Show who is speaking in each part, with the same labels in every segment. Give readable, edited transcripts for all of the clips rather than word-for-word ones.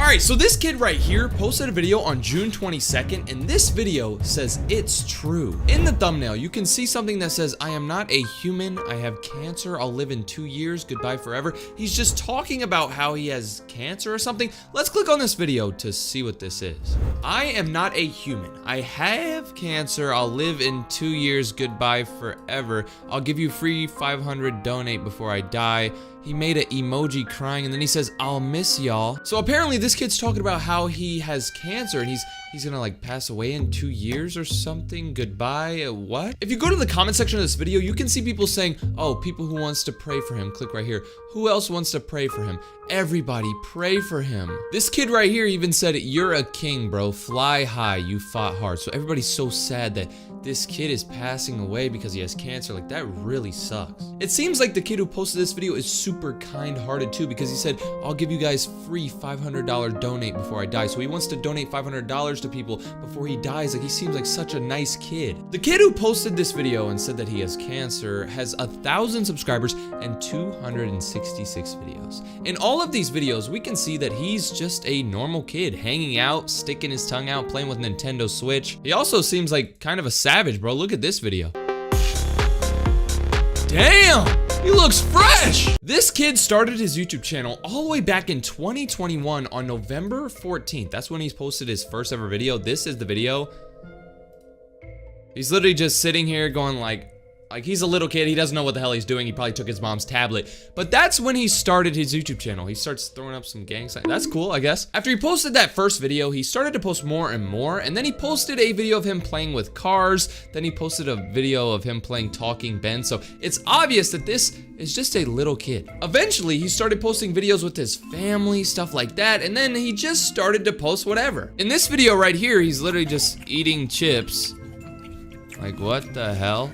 Speaker 1: Alright, so this kid right here posted a video on June 22nd, and this video says it's true. In the thumbnail, you can see something that says, I am not a human, I have cancer, I'll live in 2 years, goodbye forever. He's just talking about how he has cancer or something. Let's click on this video to see what this is. I am not a human, I have cancer, I'll live in 2 years, goodbye forever. I'll give you free 500, donate before I die. He made an emoji crying, and then he says, I'll miss y'all. So apparently this kid's talking about how he has cancer and he's gonna like pass away in 2 years or something. Goodbye, what? If you go to the comment section of this video, you can see people saying, oh, people who wants to pray for him. Click right here. Who else wants to pray for him? Everybody pray for him. This kid right here even said, you're a king, bro. Fly high, you fought hard. So everybody's so sad that this kid is passing away because he has cancer. Like, that really sucks. It seems like the kid who posted this video is super kind-hearted too, because he said, I'll give you guys free $500 donate before I die. So he wants to donate $500 to people before he dies. Like, he seems like such a nice kid. The kid who posted this video and said that he has cancer has 1,000 subscribers and 266 videos. In all of these videos, we can see that he's just a normal kid, hanging out, sticking his tongue out, playing with Nintendo Switch. He also seems like kind of a savage, bro. Look at this video. Damn! He looks fresh! This kid started his YouTube channel all the way back in 2021 on November 14th. That's when he's posted his first ever video. This is the video. He's literally just sitting here going like he's a little kid, he doesn't know what the hell he's doing, he probably took his mom's tablet. But that's when he started his YouTube channel. He starts throwing up some gang signs. That's cool, I guess. After he posted that first video, he started to post more and more, and then he posted a video of him playing with cars, then he posted a video of him playing Talking Ben, so it's obvious that this is just a little kid. Eventually, he started posting videos with his family, stuff like that, and then he just started to post whatever. In this video right here, he's literally just eating chips. Like, what the hell?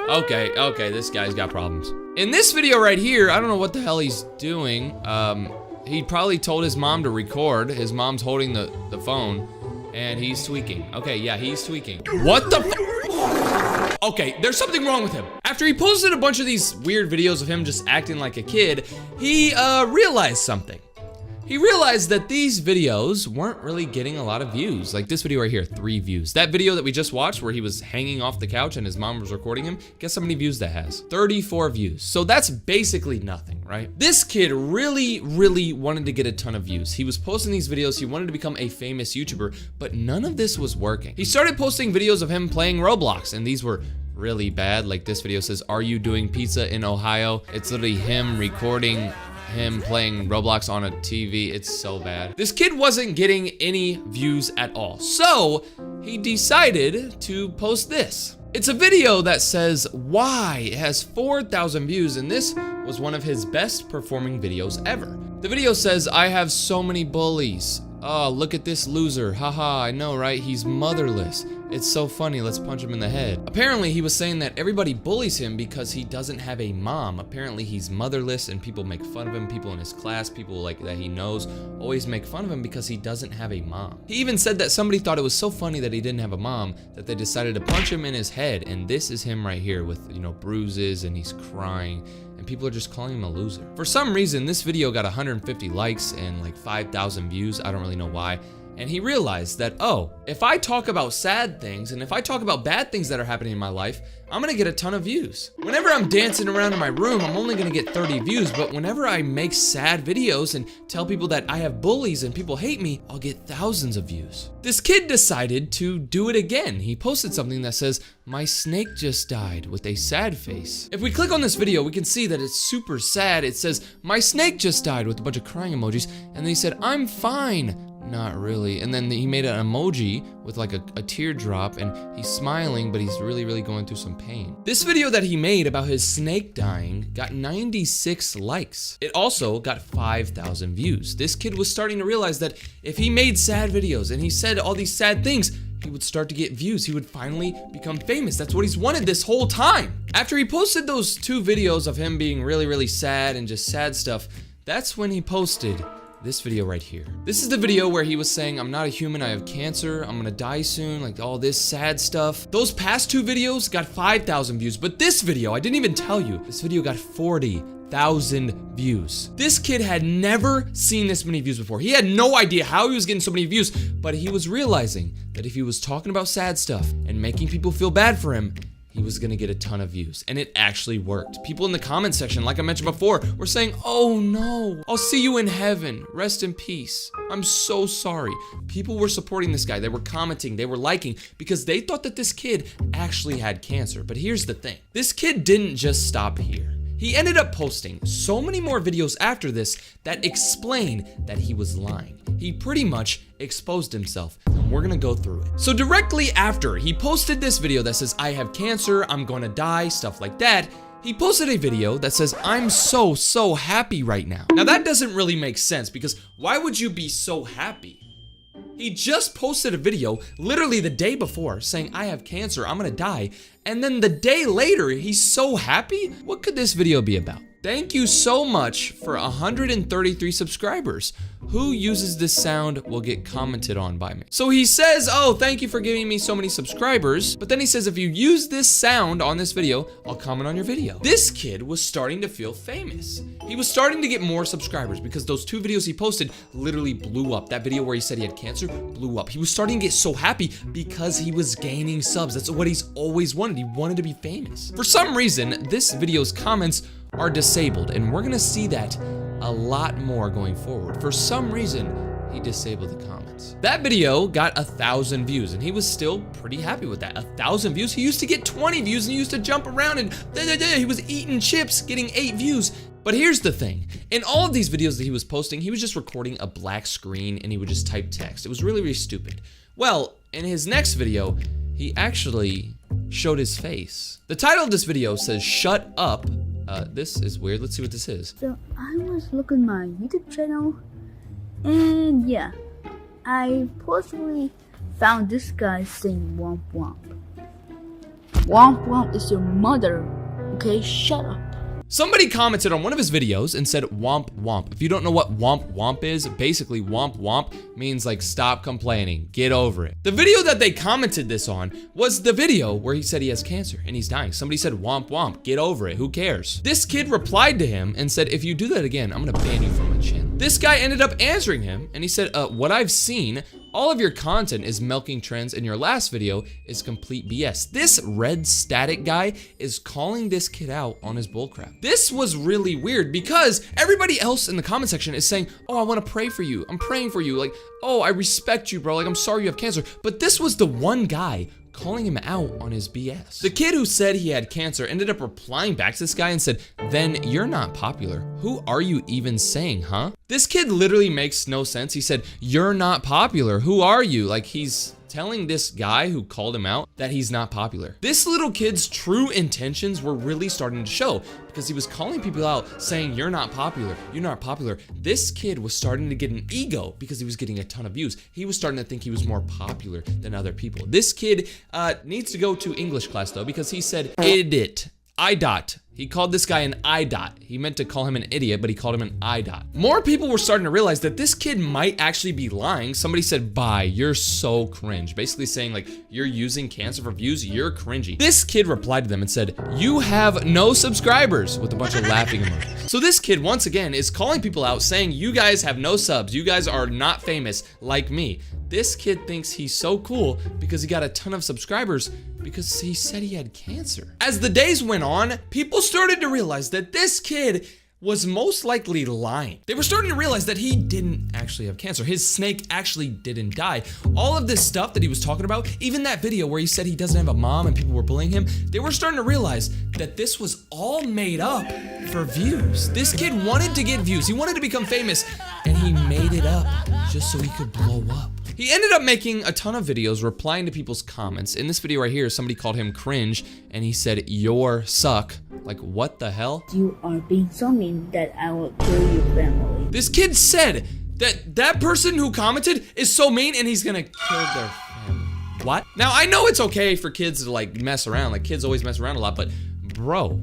Speaker 1: Okay, this guy's got problems. In this video right here, I don't know what the hell he's doing. He probably told his mom to record. His mom's holding the phone, and he's tweaking. Okay, yeah, he's tweaking. What the Okay, there's something wrong with him. After he posted a bunch of these weird videos of him just acting like a kid, he realized something. He realized that these videos weren't really getting a lot of views. Like this video right here, 3 views. That video that we just watched where he was hanging off the couch and his mom was recording him, guess how many views that has? 34 views. So that's basically nothing, right? This kid really wanted to get a ton of views. He was posting these videos, he wanted to become a famous YouTuber, but none of this was working. He started posting videos of him playing Roblox, and these were really bad. Like this video says, are you doing pizza in Ohio? It's literally him recording him playing Roblox on a TV. It's so bad. This kid wasn't getting any views at all, so he decided to post this. It's a video that says why. It has 4,000 views, and this was one of his best performing videos ever. The video says, I have so many bullies. Oh, look at this loser. Haha, I know, right? He's motherless. It's so funny, let's punch him in the head. Apparently, he was saying that everybody bullies him because he doesn't have a mom. Apparently, he's motherless and people make fun of him. People in his class, people like that he knows, always make fun of him because he doesn't have a mom. He even said that somebody thought it was so funny that he didn't have a mom that they decided to punch him in his head. And this is him right here with, you know, bruises, and he's crying. And people are just calling him a loser. For some reason, this video got 150 likes and like 5,000 views. I don't really know why. And he realized that, oh, if I talk about sad things and if I talk about bad things that are happening in my life, I'm gonna get a ton of views. Whenever I'm dancing around in my room, I'm only gonna get 30 views, but whenever I make sad videos and tell people that I have bullies and people hate me, I'll get thousands of views. This kid decided to do it again. He posted something that says, my snake just died, with a sad face. If we click on this video, we can see that it's super sad. It says, my snake just died, with a bunch of crying emojis, and then he said, I'm fine. Not really. And then he made an emoji with like a teardrop, and he's smiling, but he's really going through some pain. This video that he made about his snake dying got 96 likes. It also got 5,000 views. This kid was starting to realize that if he made sad videos and he said all these sad things, he would start to get views. He would finally become famous. That's what he's wanted this whole time. After he posted those 2 videos of him being really sad and just sad stuff, that's when he posted this video right here. This is the video where he was saying, I'm not a human, I have cancer, I'm gonna die soon, like all this sad stuff. Those past 2 videos got 5,000 views, but this video, I didn't even tell you, this video got 40,000 1,000 views. This kid had never seen this many views before. He had no idea how he was getting so many views, but he was realizing that if he was talking about sad stuff and making people feel bad for him, he was gonna get a ton of views, and it actually worked. People in the comment section, like I mentioned before, were saying, "Oh no, I'll see you in heaven. Rest in peace. I'm so sorry." People were supporting this guy. They were commenting, they were liking, because they thought that this kid actually had cancer. But here's the thing. This kid didn't just stop here. He ended up posting so many more videos after this that explain that he was lying. He pretty much exposed himself. We're gonna go through it. So directly after he posted this video that says, "I have cancer, I'm gonna die," stuff like that, he posted a video that says, "I'm so happy right now." Now that doesn't really make sense, because why would you be so happy? He just posted a video literally the day before saying, "I have cancer, I'm gonna die," and then the day later, he's so happy? What could this video be about? Thank you so much for 133 subscribers. Who uses this sound will get commented on by me. So he says, "Oh, thank you for giving me so many subscribers," but then he says, "If you use this sound on this video, I'll comment on your video." This kid was starting to feel famous. He was starting to get more subscribers because those 2 videos he posted literally blew up. That video where he said he had cancer blew up. He was starting to get so happy because he was gaining subs. That's what he's always wanted. He wanted to be famous. For some reason, this video's comments are disabled, and we're gonna see that a lot more going forward. For some reason, he disabled the comments. That video got 1,000 views, and he was still pretty happy with that. 1,000 views. He used to get 20 views, and he used to jump around, and he was eating chips, getting 8 views. But here's the thing. In all of these videos that he was posting, he was just recording a black screen, and he would just type text. It was really stupid. Well, in his next video, he actually showed his face. The title of this video says, "Shut Up." This is weird. Let's see what this is.
Speaker 2: So I was looking my YouTube channel, and yeah, I personally found this guy saying "womp womp." Womp womp is your mother. Okay, shut up.
Speaker 1: Somebody commented on one of his videos and said womp womp. If you don't know what womp womp is, basically womp womp means like stop complaining, get over it. The video that they commented this on was the video where he said he has cancer and he's dying. Somebody said womp womp, get over it, who cares? This kid replied to him and said, "If you do that again, I'm gonna ban you from my channel." This guy ended up answering him and he said, "What I've seen, all of your content is milking trends, and your last video is complete BS." This red static guy is calling this kid out on his bullcrap. This was really weird because everybody else in the comment section is saying, "Oh, I want to pray for you. I'm praying for you. Like, oh, I respect you, bro. Like, I'm sorry you have cancer." But this was the one guy calling him out on his BS. The kid who said he had cancer ended up replying back to this guy and said, "Then you're not popular. Who are you even saying, huh?" This kid literally makes no sense. He said, "You're not popular. Who are you?" Like, he's telling this guy who called him out that he's not popular. This little kid's true intentions were really starting to show because he was calling people out saying, "You're not popular, you're not popular." This kid was starting to get an ego because he was getting a ton of views. He was starting to think he was more popular than other people. This kid needs to go to English class though, because he said idiot. I-dot. He called this guy an I-dot. He meant to call him an idiot, but he called him an I-dot. More people were starting to realize that this kid might actually be lying. Somebody said, "Bye, you're so cringe." Basically saying like, you're using cancer for views, you're cringy. This kid replied to them and said, "You have no subscribers," with a bunch of laughing emojis. So this kid, once again, is calling people out saying, "You guys have no subs. You guys are not famous like me." This kid thinks he's so cool because he got a ton of subscribers because he said he had cancer. As the days went on, people started to realize that this kid was most likely lying. They were starting to realize that he didn't actually have cancer. His snake actually didn't die. All of this stuff that he was talking about, even that video where he said he doesn't have a mom and people were bullying him, they were starting to realize that this was all made up for views. This kid wanted to get views. He wanted to become famous, and he made it up just so he could blow up. He ended up making a ton of videos replying to people's comments. In this video right here, somebody called him cringe, and he said, "You're suck." Like, what the hell?
Speaker 2: You are being so mean that I will kill your family.
Speaker 1: This kid said that that person who commented is so mean and he's gonna kill their family. What? Now, I know it's okay for kids to like mess around. Like, kids always mess around a lot, but bro,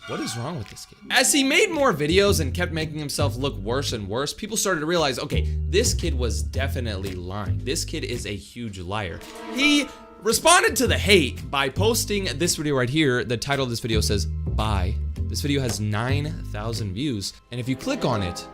Speaker 1: what is wrong with this kid? As he made more videos and kept making himself look worse and worse, people started to realize, okay, this kid was definitely lying. This kid is a huge liar. He responded to the hate by posting this video right here. The title of this video says, "Bye, This video has 9,000 views, and if you click on it,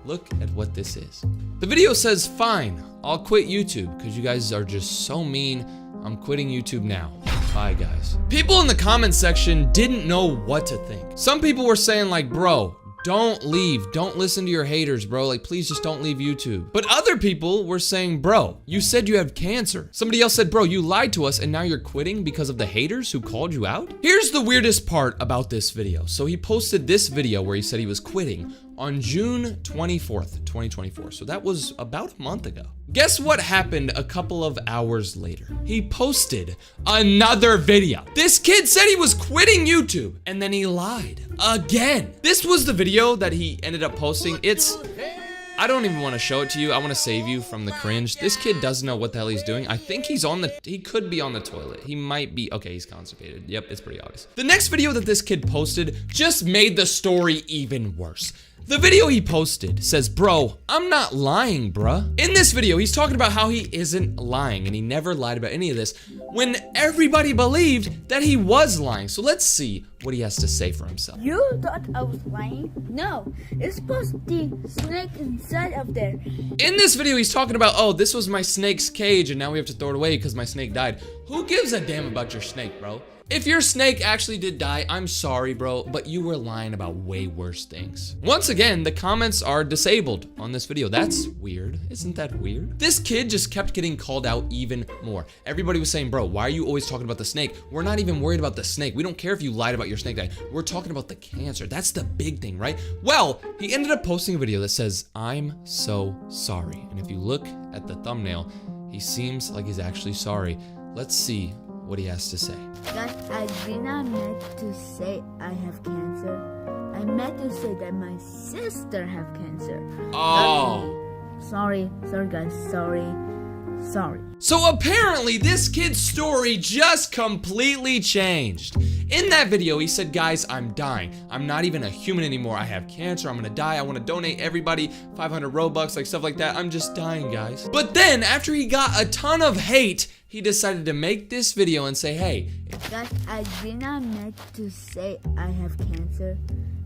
Speaker 1: look at what this is. The video says, fine, I'll quit YouTube because you guys are just so mean. I'm quitting YouTube now. Bye, guys. People in the comment section didn't know what to think. Some people were saying like, bro, don't leave. Don't listen to your haters, bro. Like, please just don't leave YouTube. But other people were saying, bro, you said you have cancer. Somebody else said, bro, you lied to us and now you're quitting because of the haters who called you out? Here's the weirdest part about this video. So he posted this video where he said he was quitting on June 24th, 2024. So that was about a month ago. Guess what happened a couple of hours later? He posted another video. This kid said he was quitting YouTube and then he lied again. This was the video that he ended up posting. I don't even want to show it to you. I want to save you from the cringe. This kid doesn't know what the hell he's doing. I think he could be on the toilet. He might be, okay, he's constipated. Yep, it's pretty obvious. The next video that this kid posted just made the story even worse. The video he posted says, bro, I'm not lying, bruh. In this video, he's talking about how he isn't lying and he never lied about any of this when everybody believed that he was lying. So let's see what he has to say for himself.
Speaker 2: You thought I was lying? No, it's supposed to be snake inside of there.
Speaker 1: In this video, he's talking about, oh, this was my snake's cage and now we have to throw it away because my snake died. Who gives a damn about your snake, bro? If your snake actually did die, I'm sorry, bro, but you were lying about way worse things. Once again, the comments are disabled on this video. That's weird. Isn't that weird? This kid just kept getting called out even more. Everybody was saying, bro, why are you always talking about the snake? We're not even worried about the snake. We don't care if you lied about your snake dying. We're talking about the cancer. That's the big thing, right? Well, he ended up posting a video that says, I'm so sorry. And if you look at the thumbnail, he seems like he's actually sorry. Let's see what he has to say.
Speaker 2: Guys, I did not meant to say I have cancer. I meant to say that my sister have cancer.
Speaker 1: Oh.
Speaker 2: Sorry guys, sorry.
Speaker 1: So apparently this kid's story just completely changed. In that video, he said, guys, I'm dying. I'm not even a human anymore. I have cancer. I'm gonna die. I wanna donate everybody 500 Robux, like stuff like that. I'm just dying, guys. But then after he got a ton of hate, he decided to make this video and say, hey.
Speaker 2: Guys, I did not meant to say I have cancer.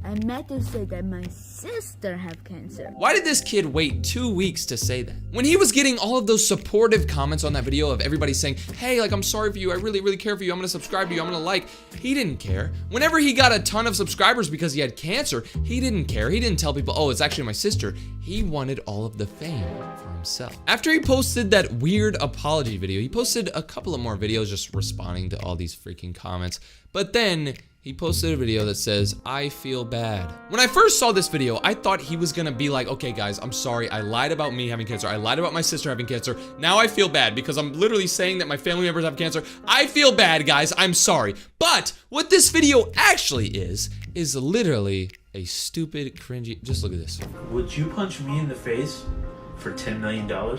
Speaker 2: I meant to say that my sister have cancer.
Speaker 1: Why did this kid wait 2 weeks to say that? When he was getting all of those supportive comments on that video of everybody saying, hey, like, I'm sorry for you. I really, really care for you. I'm gonna subscribe to you. I'm gonna like. He didn't care. Whenever he got a ton of subscribers because he had cancer, he didn't care. He didn't tell people, oh, it's actually my sister. He wanted all of the fame for himself. After he posted that weird apology video, he posted a couple of more videos just responding to all these freaking comments. But then he posted a video that says, I feel bad. When I first saw this video, I thought he was gonna be like, okay guys, I'm sorry, I lied about me having cancer. I lied about my sister having cancer. Now I feel bad because I'm literally saying that my family members have cancer. I feel bad, guys, I'm sorry. But what this video actually is literally a stupid, cringy, just look at this.
Speaker 3: Would you punch me in the face for $10 million?
Speaker 1: Ha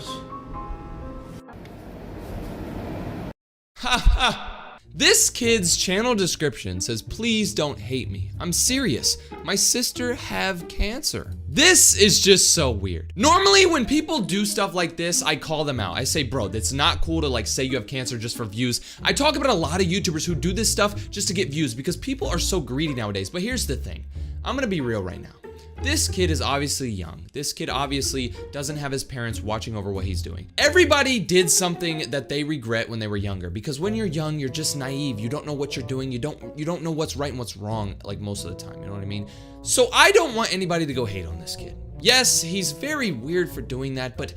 Speaker 1: ha. This kid's channel description says, please don't hate me. I'm serious. My sister have cancer. This is just so weird. Normally when people do stuff like this, I call them out. I say, bro, that's not cool to like say you have cancer just for views. I talk about a lot of YouTubers who do this stuff just to get views because people are so greedy nowadays. But here's the thing. I'm gonna be real right now. This kid is obviously young. This kid obviously doesn't have his parents watching over what he's doing. Everybody did something that they regret when they were younger because when you're young, you're just naive. You don't know what you're doing. You don't know what's right and what's wrong like most of the time, you know what I mean? So I don't want anybody to go hate on this kid. Yes, he's very weird for doing that, but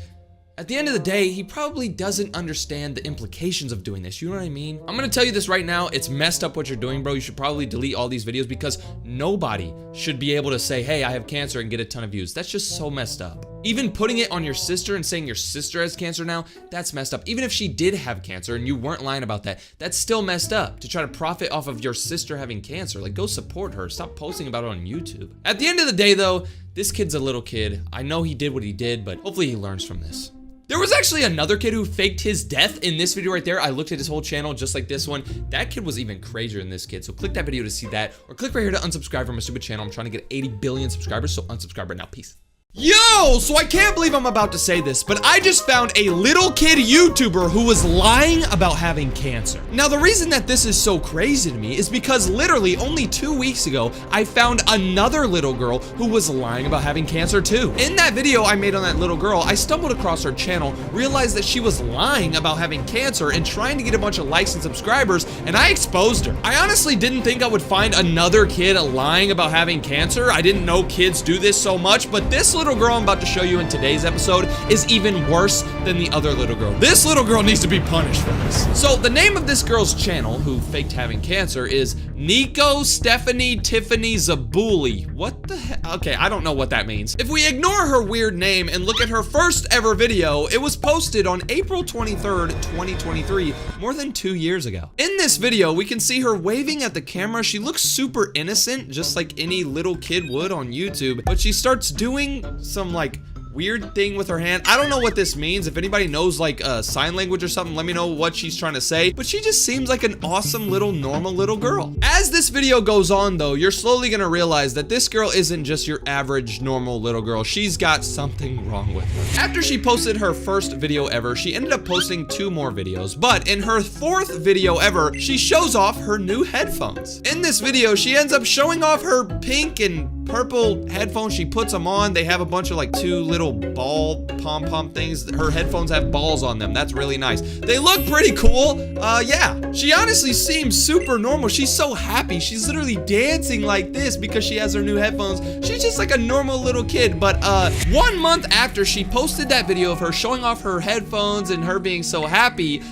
Speaker 1: at the end of the day, he probably doesn't understand the implications of doing this. You know what I mean? I'm gonna tell you this right now. It's messed up what you're doing, bro. You should probably delete all these videos because nobody should be able to say, hey, I have cancer and get a ton of views. That's just so messed up. Even putting it on your sister and saying your sister has cancer now, that's messed up. Even if she did have cancer and you weren't lying about that, that's still messed up to try to profit off of your sister having cancer. Like, go support her. Stop posting about it on YouTube. At the end of the day, though, this kid's a little kid. I know he did what he did, but hopefully he learns from this. There was actually another kid who faked his death in this video right there. I looked at his whole channel just like this one. That kid was even crazier than this kid. So click that video to see that, or click right here to unsubscribe from my stupid channel. I'm trying to get 80 billion subscribers, so unsubscribe right now. Peace. Yo, so I can't believe I'm about to say this, but I just found a little kid YouTuber who was lying about having cancer. Now, the reason that this is so crazy to me is because literally only 2 weeks ago, I found another little girl who was lying about having cancer too. In that video I made on that little girl, I stumbled across her channel, realized that she was lying about having cancer and trying to get a bunch of likes and subscribers, and I exposed her. I honestly didn't think I would find another kid lying about having cancer. I didn't know kids do this so much, but this little girl I'm about to show you in today's episode is even worse than the other little girl. This little girl needs to be punished for this. So the name of this girl's channel, who faked having cancer, is Nico Stephanie Tiffany Zabuli. What the heck? Okay, I don't know what that means. If we ignore her weird name and look at her first ever video, it was posted on April 23rd, 2023, more than 2 years ago. In this video, we can see her waving at the camera. She looks super innocent, just like any little kid would on YouTube, but she starts doing some like weird thing with her hand. I don't know what this means. If anybody knows like sign language or something, let me know what she's trying to say, but she just seems like an awesome little normal little girl. As this video goes on though, you're slowly gonna realize that this girl isn't just your average normal little girl. She's got something wrong with her. After she posted her first video ever, she ended up posting 2 more videos, but in her 4th video ever, she shows off her new headphones. In this video, she ends up showing off her pink and purple headphones. She puts them on. They have a bunch of like 2 little ball pom-pom things. Her headphones have balls on them. That's really nice. They look pretty cool. Yeah. She honestly seems super normal. She's so happy. She's literally dancing like this because she has her new headphones. She's just like a normal little kid. But 1 month after she posted that video of her showing off her headphones and her being so happy,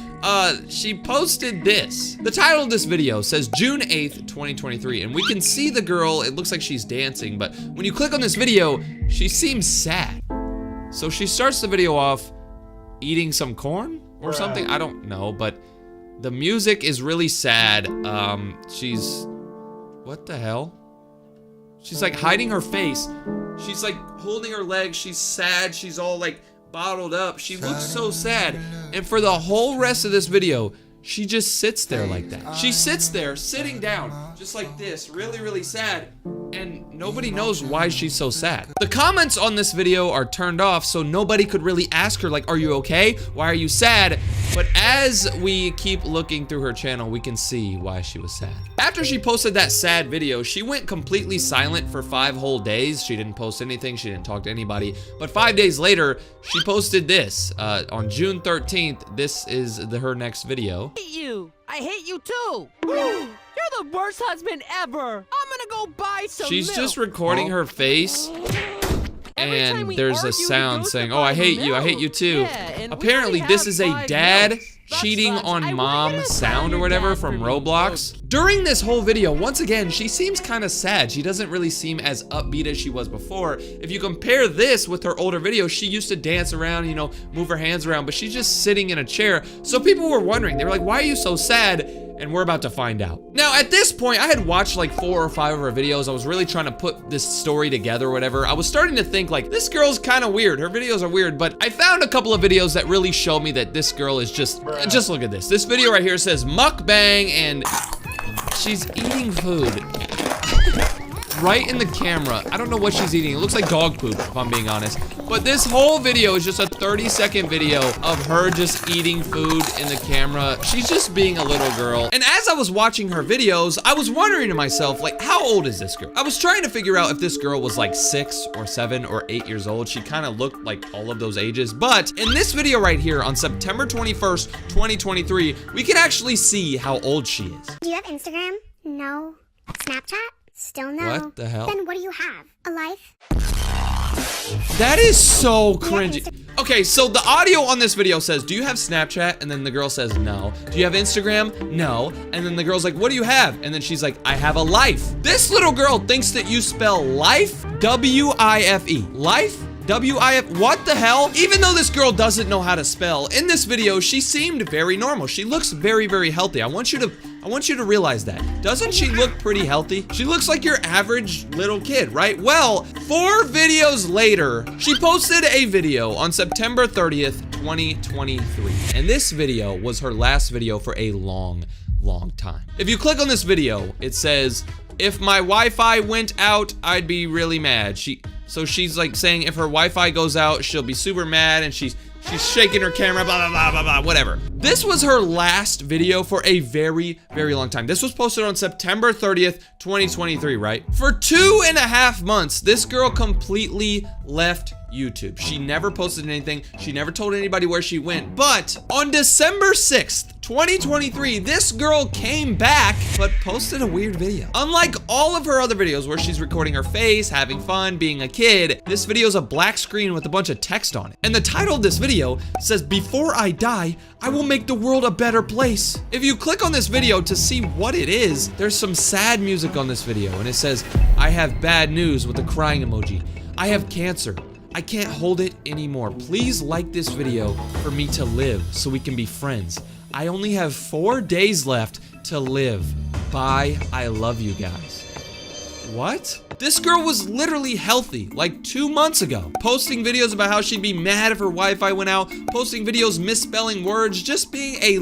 Speaker 1: she posted this. The title of this video says June 8th, 2023, and we can see the girl. It looks like she's dancing, but when you click on this video, she seems sad. So she starts the video off eating some corn or something. I don't know, but the music is really sad. She's, what the hell? She's like hiding her face. She's like holding her legs. She's sad. She's all like bottled up. She looks so sad. And for the whole rest of this video, she just sits there like that. She sits there sitting down just like this, really, really sad. And nobody knows why she's so sad. The comments on this video are turned off, so nobody could really ask her like, are you okay? Why are you sad? But as we keep looking through her channel, we can see why she was sad. After she posted that sad video, she went completely silent for 5 whole days. She didn't post anything. She didn't talk to anybody. But 5 days later, she posted this. On June 13th, this is her next video.
Speaker 4: I hate you. I hate you too. You're the worst husband ever. I'm gonna go buy some
Speaker 1: She's
Speaker 4: milk.
Speaker 1: just recording her face. And there's a sound saying, oh, I hate you. I hate you too.
Speaker 4: Yeah,
Speaker 1: apparently, this is a dad cheating on mom sound or whatever from Roblox. During this whole video, once again, she seems kind of sad. She doesn't really seem as upbeat as she was before. If you compare this with her older videos, she used to dance around, you know, move her hands around, but she's just sitting in a chair. So people were wondering, they were like, why are you so sad? And we're about to find out. Now, at this point, I had watched like 4 or 5 of her videos. I was really trying to put this story together or whatever. I was starting to think like, this girl's kind of weird. Her videos are weird, but I found a couple of videos that really show me that this girl is just look at this. This video right here says mukbang and she's eating food. Right in the camera. I don't know what she's eating. It looks like dog poop, if I'm being honest. But this whole video is just a 30-second video of her just eating food in the camera. She's just being a little girl. And as I was watching her videos, I was wondering to myself, like, how old is this girl? I was trying to figure out if this girl was like 6 or 7 or 8 years old. She kind of looked like all of those ages. But in this video right here on September 21st, 2023, we can actually see how old she is.
Speaker 5: Do you have Instagram? No. Snapchat? Still no.
Speaker 1: What the hell?
Speaker 5: Then what do you have? A life?
Speaker 1: That is so cringy. Okay, so the audio on this video says, do you have Snapchat? And then the girl says, no. Do you have Instagram? No. And then the girl's like, what do you have? And then she's like, I have a life. This little girl thinks that you spell life, W-I-F-E. Life? W-I-F, what the hell? Even though this girl doesn't know how to spell, in this video, she seemed very normal. She looks very, very healthy. I want you to realize that. Doesn't she look pretty healthy? She looks like your average little kid, right? Well, 4 videos later, she posted a video on September 30th, 2023. And this video was her last video for a long time. If you click on this video, it says, If my Wi-Fi went out, I'd be really mad. So she's like saying if her Wi-Fi goes out, she'll be super mad, and she's shaking her camera, blah, blah, blah, blah, blah, whatever. This was her last video for a very, very long time. This was posted on September 30th, 2023, right? For 2.5 months, this girl completely left YouTube. She never posted anything. She never told anybody where she went. But on December 6th, 2023, this girl came back, but posted a weird video. Unlike all of her other videos where she's recording her face, having fun, being a kid, this video is a black screen with a bunch of text on it. And the title of this video says, "Before I die, I will make the world a better place." If you click on this video to see what it is, there's some sad music on this video, and it says, "I have bad news," with a crying emoji. "I have cancer. I can't hold it anymore. Please like this video for me to live so we can be friends. I only have 4 days left to live. Bye. I love you guys." What? This girl was literally healthy like 2 months ago, posting videos about how she'd be mad if her Wi-Fi went out, posting videos misspelling words, just being a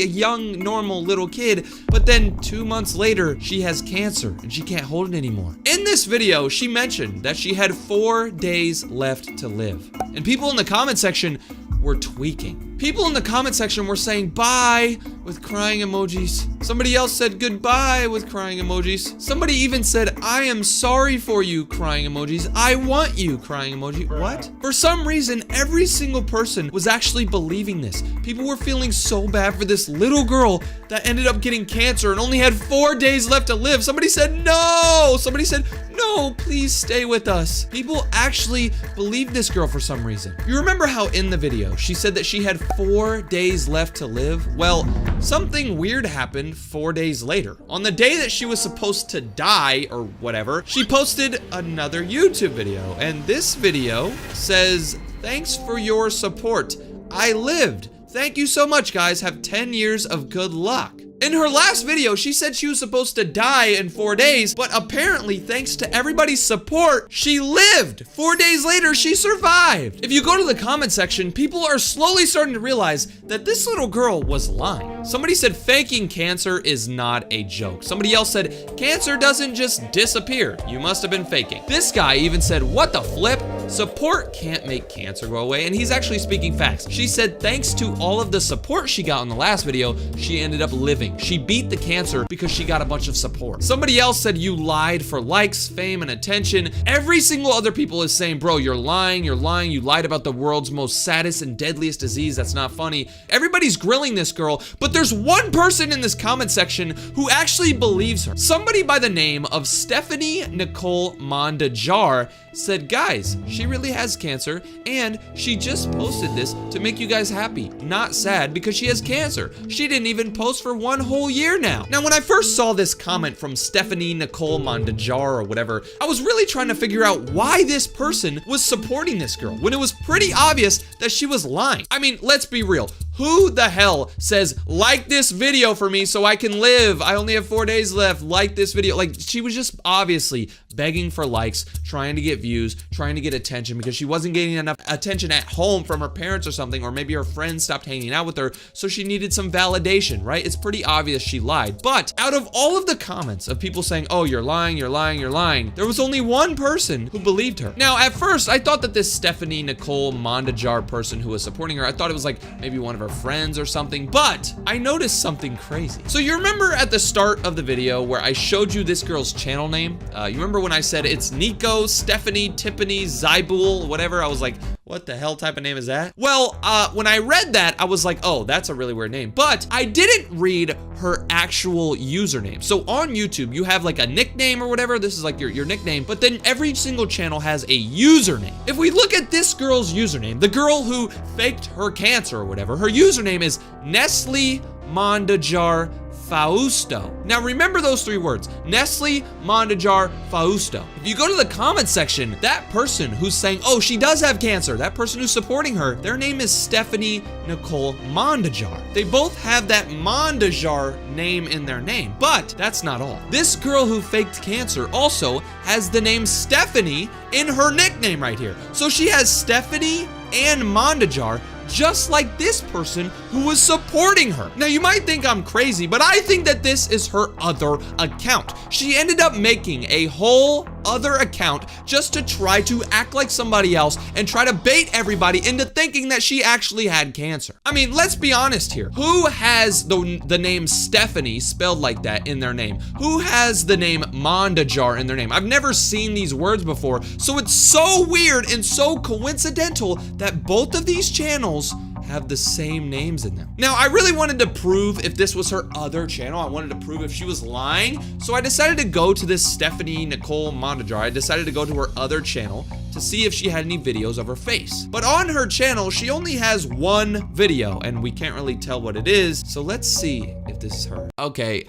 Speaker 1: young, normal little kid. But then 2 months later, she has cancer and she can't hold it anymore. In this video, she mentioned that she had 4 days left to live. And people in the comment section were tweaking. People in the comment section were saying bye with crying emojis. Somebody else said goodbye with crying emojis. Somebody even said, "I am sorry for you," crying emojis. "I want you," crying emoji. What? For some reason, every single person was actually believing this. People were feeling so bad for this little girl that ended up getting cancer and only had 4 days left to live. Somebody said no. Somebody said, "No, please stay with us." People actually believed this girl for some reason. You remember how in the video, she said that she had 4 days left to live? Well, something weird happened 4 days later. On the day that she was supposed to die or whatever, she posted another YouTube video. And this video says, "Thanks for your support. I lived. Thank you so much, guys. Have 10 years of good luck." In her last video, she said she was supposed to die in 4 days, but apparently, thanks to everybody's support, she lived. 4 days later, she survived. If you go to the comment section, people are slowly starting to realize that this little girl was lying. Somebody said faking cancer is not a joke. Somebody else said cancer doesn't just disappear. You must have been faking. This guy even said, "What the flip? Support can't make cancer go away," and he's actually speaking facts. She said thanks to all of the support she got in the last video, she ended up living. She beat the cancer because she got a bunch of support. Somebody else said you lied for likes, fame, and attention. Every single other people is saying, "Bro, you're lying, you lied about the world's most saddest and deadliest disease. That's not funny." Everybody's grilling this girl, but there's one person in this comment section who actually believes her. Somebody by the name of Stephanie Nicole Mondajar said, "Guys, she really has cancer, and she just posted this to make you guys happy, not sad, because she has cancer. She didn't even post for 1 whole year now." Now, when I first saw this comment from Stephanie Nicole Mondajar or whatever, I was really trying to figure out why this person was supporting this girl when it was pretty obvious that she was lying. I mean, let's be real. Who the hell says, "Like this video for me so I can live. I only have 4 days left. Like this video." Like, she was just obviously begging for likes, trying to get views, trying to get attention because she wasn't getting enough attention at home from her parents or something, or maybe her friends stopped hanging out with her, so she needed some validation, right? It's pretty obvious she lied. But out of all of the comments of people saying, "Oh, you're lying, you're lying, you're lying," there was only one person who believed her. Now, at first, I thought that this Stephanie Nicole Mondajar person who was supporting her, I thought it was like maybe one of her friends or something, but I noticed something crazy. So you remember at the start of the video where I showed you this girl's channel name? You remember when I said it's Nico, Stephanie, Tiffany, Zybul, whatever? I was like, what the hell type of name is that? Well, when I read that, I was like, oh, that's a really weird name. But I didn't read her actual username. So on YouTube, you have like a nickname or whatever. This is like your nickname, but then every single channel has a username. If we look at this girl's username, the girl who faked her cancer or whatever, her username is Nestle Mondajar Fausto. Now remember those 3 words, Nestle Mondajar Fausto. If you go to the comment section, that person who's saying, oh, she does have cancer, that person who's supporting her, their name is Stephanie Nicole Mondajar. They both have that Mondajar name in their name, but that's not all. This girl who faked cancer also has the name Stephanie in her nickname right here. So she has Stephanie and Mondajar, just like this person who was supporting her. Now, you might think I'm crazy, but I think that this is her other account. She ended up making a whole other account just to try to act like somebody else and try to bait everybody into thinking that she actually had cancer. I mean, let's be honest here. Who has the name Stephanie spelled like that in their name? Who has the name Mondajar in their name? I've never seen these words before, so it's so weird and so coincidental that both of these channels have the same names in them. Now, I really wanted to prove if this was her other channel. I wanted to prove if she was lying. So I decided to go to this Stephanie Nicole Mondajar. I decided to go to her other channel to see if she had any videos of her face. But on her channel, she only has one video and we can't really tell what it is. So let's see if this is her. Okay,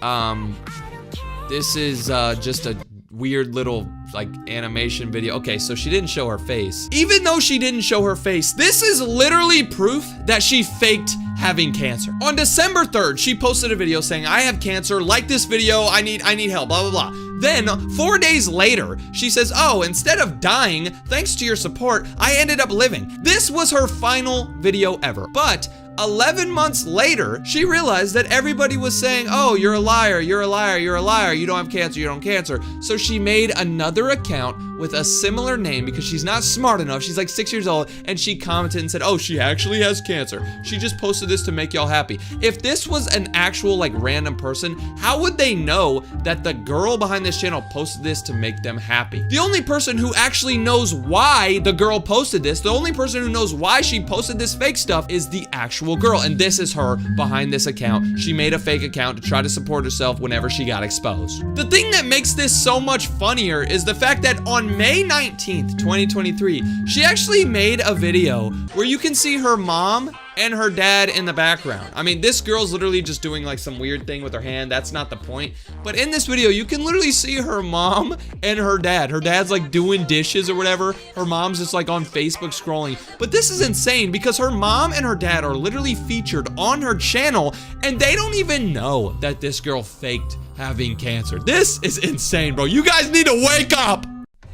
Speaker 1: this is just a weird little like animation video. Okay, so she didn't show her face. Even though she didn't show her face, this is literally proof that she faked having cancer. On December 3rd, she posted a video saying, I have cancer, like this video, I need help, blah, blah, blah. Then, 4 days later, she says, oh, instead of dying, thanks to your support, I ended up living. This was her final video ever. But 11 months later, she realized that everybody was saying, oh, you're a liar, you're a liar, you're a liar, you don't have cancer, you don't have cancer. So she made another account with a similar name because she's not smart enough. She's like 6 years old, and she commented and said, oh, she actually has cancer. She just posted this to make y'all happy. If this was an actual like random person, how would they know that the girl behind this channel posted this to make them happy? The only person who actually knows why the girl posted this, the only person who knows why she posted this fake stuff is the actual girl, and this is her behind this account. She made a fake account to try to support herself whenever she got exposed. The thing that makes this so much funnier is the fact that on May 19th, 2023, she actually made a video where you can see her mom and her dad in the background. I mean, this girl's literally just doing like some weird thing with her hand. That's not the point. But in this video, you can literally see her mom and her dad. Her dad's like doing dishes or whatever. Her mom's just like on Facebook scrolling. But this is insane because her mom and her dad are literally featured on her channel and they don't even know that this girl faked having cancer. This is insane, bro. You guys need to wake up.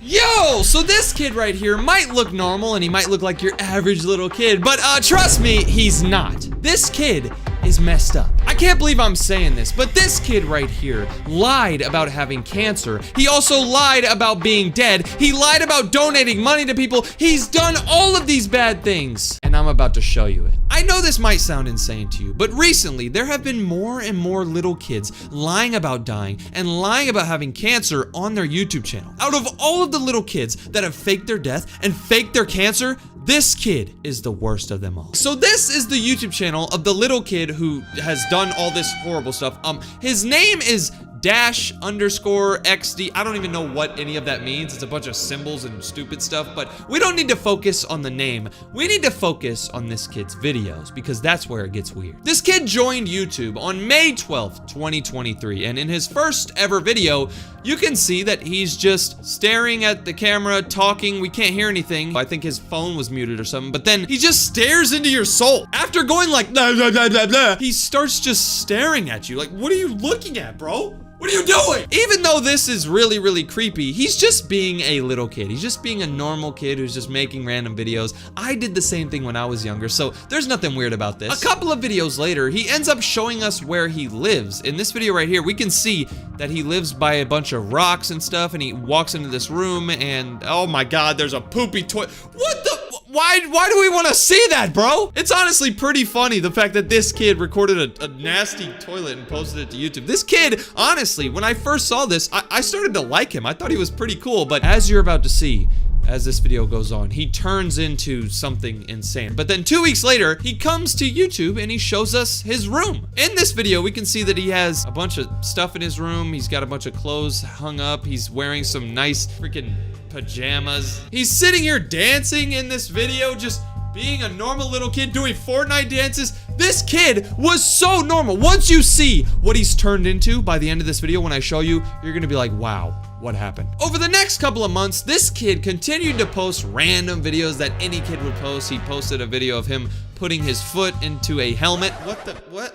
Speaker 1: Yo, so this kid right here might look normal and he might look like your average little kid, but trust me, he's not. This kid is messed up. I can't believe I'm saying this, but this kid right here lied about having cancer. He also lied about being dead. He lied about donating money to people. He's done all of these bad things, and I'm about to show you it. I know this might sound insane to you, but recently there have been more and more little kids lying about dying and lying about having cancer on their YouTube channel. Out of all of the little kids that have faked their death and faked their cancer, this kid is the worst of them all. So this is the YouTube channel of the little kid who has done all this horrible stuff. His name is _XD. I don't even know what any of that means. It's a bunch of symbols and stupid stuff, but we don't need to focus on the name. We need to focus on this kid's videos because that's where it gets weird. This kid joined YouTube on May 12th, 2023, and in his first ever video, you can see that he's just staring at the camera, talking. We can't hear anything. I think his phone was muted or something, but then he just stares into your soul. After going like, blah, blah, blah, blah, blah, he starts just staring at you. Like, what are you looking at, bro? What are you doing? Even though this is really, really creepy, he's just being a little kid. He's just being a normal kid who's just making random videos. I did the same thing when I was younger, so there's nothing weird about this. A couple of videos later, he ends up showing us where he lives. In this video right here, we can see that he lives by a bunch of rocks and stuff, and he walks into this room, and oh my god, there's a poopy toilet. What the? Why do we want to see that, bro? It's honestly pretty funny, the fact that this kid recorded a nasty toilet and posted it to YouTube. This kid, honestly, when I first saw this, I started to like him. I thought he was pretty cool, but as you're about to see, as this video goes on, he turns into something insane. But then 2 weeks later, he comes to YouTube and he shows us his room. In this video, we can see that he has a bunch of stuff in his room. He's got a bunch of clothes hung up. He's wearing some nice freaking pajamas. He's sitting here dancing in this video, just being a normal little kid doing Fortnite dances. This kid was so normal. Once you see what he's turned into by the end of this video, when I show you, you're gonna be like, wow, what happened? Over the next couple of months, this kid continued to post random videos that any kid would post. He posted a video of him putting his foot into a helmet. What?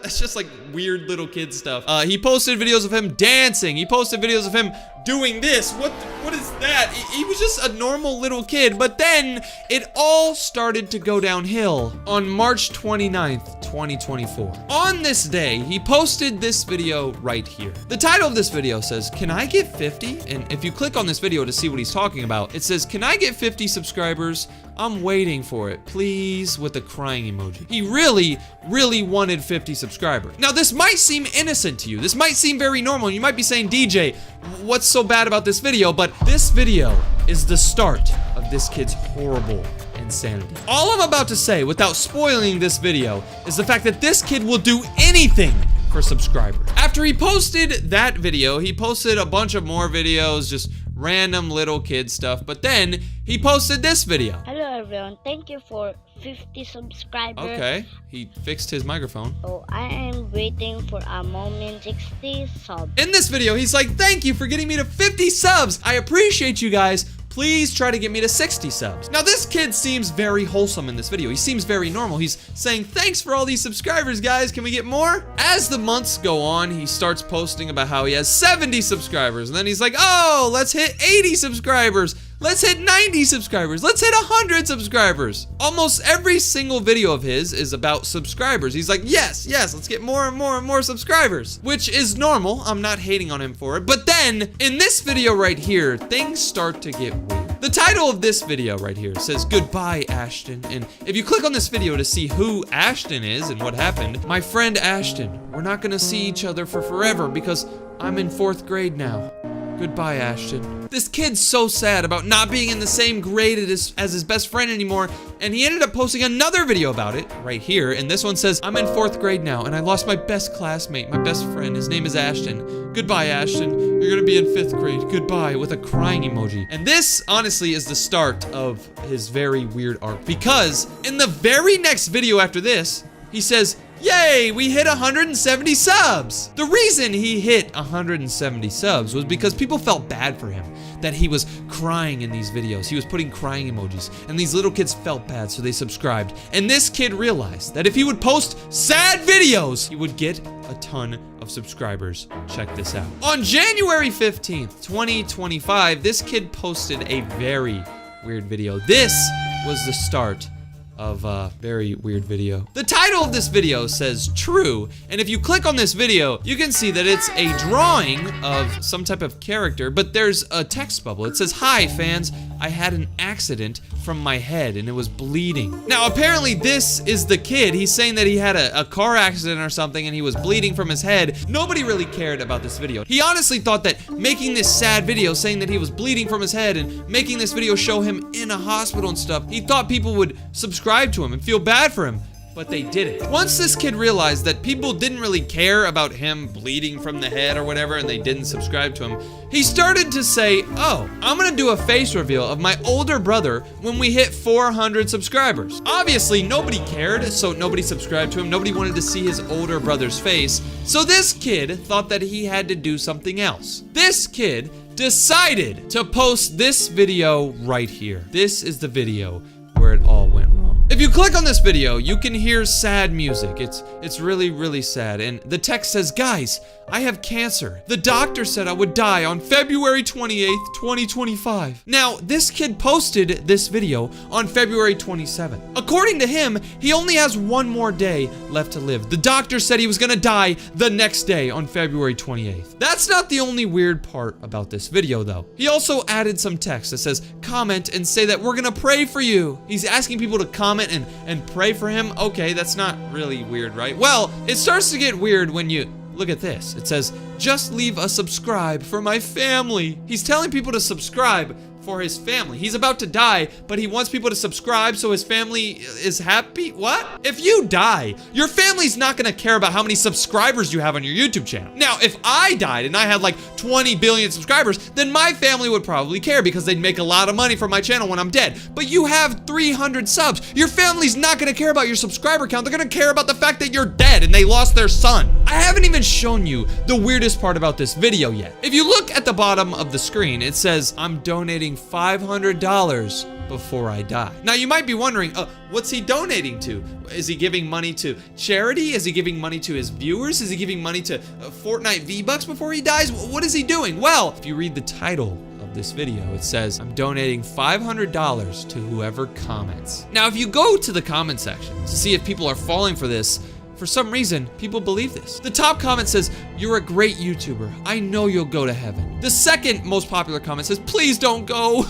Speaker 1: That's just like weird little kid stuff. He posted videos of him dancing. He posted videos of him doing this. What the? What is that? He was just a normal little kid, but then it all started to go downhill on March 29th, 2024. On this day, he posted this video right here. The title of this video says, "Can I get 50?" And if you click on this video to see what he's talking about, it says, "Can I get 50 subscribers? I'm waiting for it, please," with a crying emoji. He really wanted 50 subscribers. Now, this might seem innocent to you. This might seem very normal. You might be saying, DJ, what's so bad about this video? But this video is the start of this kid's horrible insanity. All I'm about to say, without spoiling this video, is the fact that this kid will do anything for subscribers. After he posted that video, he posted a bunch of more videos, just random little kid stuff, but then he posted this video.
Speaker 5: Hello everyone, thank you for 50 subscribers.
Speaker 1: Okay, he fixed his microphone.
Speaker 5: So I am waiting for a moment 60 subs.
Speaker 1: In this video, he's like, "Thank you for getting me to 50 subs. I appreciate you guys. Please try to get me to 60 subs." Now, this kid seems very wholesome in this video. He seems very normal. He's saying, "Thanks for all these subscribers, guys. Can we get more?" As the months go on, he starts posting about how he has 70 subscribers. And then he's like, "Oh, let's hit 80 subscribers. Let's hit 90 subscribers. Let's hit 100 subscribers." Almost every single video of his is about subscribers. He's like, yes, let's get more and more and more subscribers, which is normal. I'm not hating on him for it. But then, in this video right here, things start to get weird. The title of this video right here says, "Goodbye, Ashton." And if you click on this video to see who Ashton is and what happened, my friend Ashton, we're not gonna see each other for forever because I'm in 4th grade now. Goodbye, Ashton. This kid's so sad about not being in the same grade as his best friend anymore, and he ended up posting another video about it right here, and this one says, "I'm in 4th grade now, and I lost my best classmate, my best friend. His name is Ashton. Goodbye, Ashton. You're gonna be in 5th grade. Goodbye," with a crying emoji. And this, honestly, is the start of his very weird arc, because in the very next video after this, he says, "Yay, we hit 170 subs." The reason he hit 170 subs was because people felt bad for him, that he was crying in these videos. He was putting crying emojis, and these little kids felt bad, so they subscribed. And this kid realized that if he would post sad videos, he would get a ton of subscribers. Check this out. On January 15th, 2025, this kid posted a very weird video. This was the start of a very weird video. The title of this video says "True," and if you click on this video, you can see that it's a drawing of some type of character, but there's a text bubble. It says, "Hi fans, I had an accident from my head and it was bleeding." Now apparently this is the kid. He's saying that he had a car accident or something and he was bleeding from his head. Nobody really cared about this video. He honestly thought that making this sad video saying that he was bleeding from his head and making this video show him in a hospital and stuff, he thought people would subscribe to him and feel bad for him, but they didn't. Once this kid realized that people didn't really care about him bleeding from the head or whatever and they didn't subscribe to him, he started to say, "Oh, I'm gonna do a face reveal of my older brother when we hit 400 subscribers." Obviously, nobody cared, so nobody subscribed to him. Nobody wanted to see his older brother's face. So this kid thought that he had to do something else. This kid decided to post this video right here. This is the video where it all went wrong. If you click on this video, you can hear sad music. It's really sad. And the text says, "Guys, I have cancer. The doctor said I would die on February 28th, 2025. Now, this kid posted this video on February 27th. According to him, he only has one more day left to live. The doctor said he was gonna die the next day on February 28th. That's not the only weird part about this video, though. He also added some text that says, "Comment and say that we're gonna pray for you." He's asking people to comment and pray for him. Okay, that's not really weird, right? Well, it starts to get weird when you look at this. It says, "Just leave a subscribe for my family." He's telling people to subscribe for his family. He's about to die, but he wants people to subscribe so his family is happy? What? If you die, your family's not gonna care about how many subscribers you have on your YouTube channel. Now, if I died and I had like 20 billion subscribers, then my family would probably care because they'd make a lot of money from my channel when I'm dead. But you have 300 subs. Your family's not gonna care about your subscriber count. They're gonna care about the fact that you're dead and they lost their son. I haven't even shown you the weirdest part about this video yet. If you look at the bottom of the screen, it says, "I'm donating $500 before I die." Now you might be wondering, what's he donating to? Is he giving money to charity? Is he giving money to his viewers? Is he giving money to Fortnite V-Bucks before he dies? What is he doing? Well, if you read the title of about this video. It says, I'm donating $500 to whoever comments. Now, if you go to the comment section to see if people are falling for this, for some reason, people believe this. The top comment says, you're a great YouTuber. I know you'll go to heaven. The second most popular comment says, please don't go.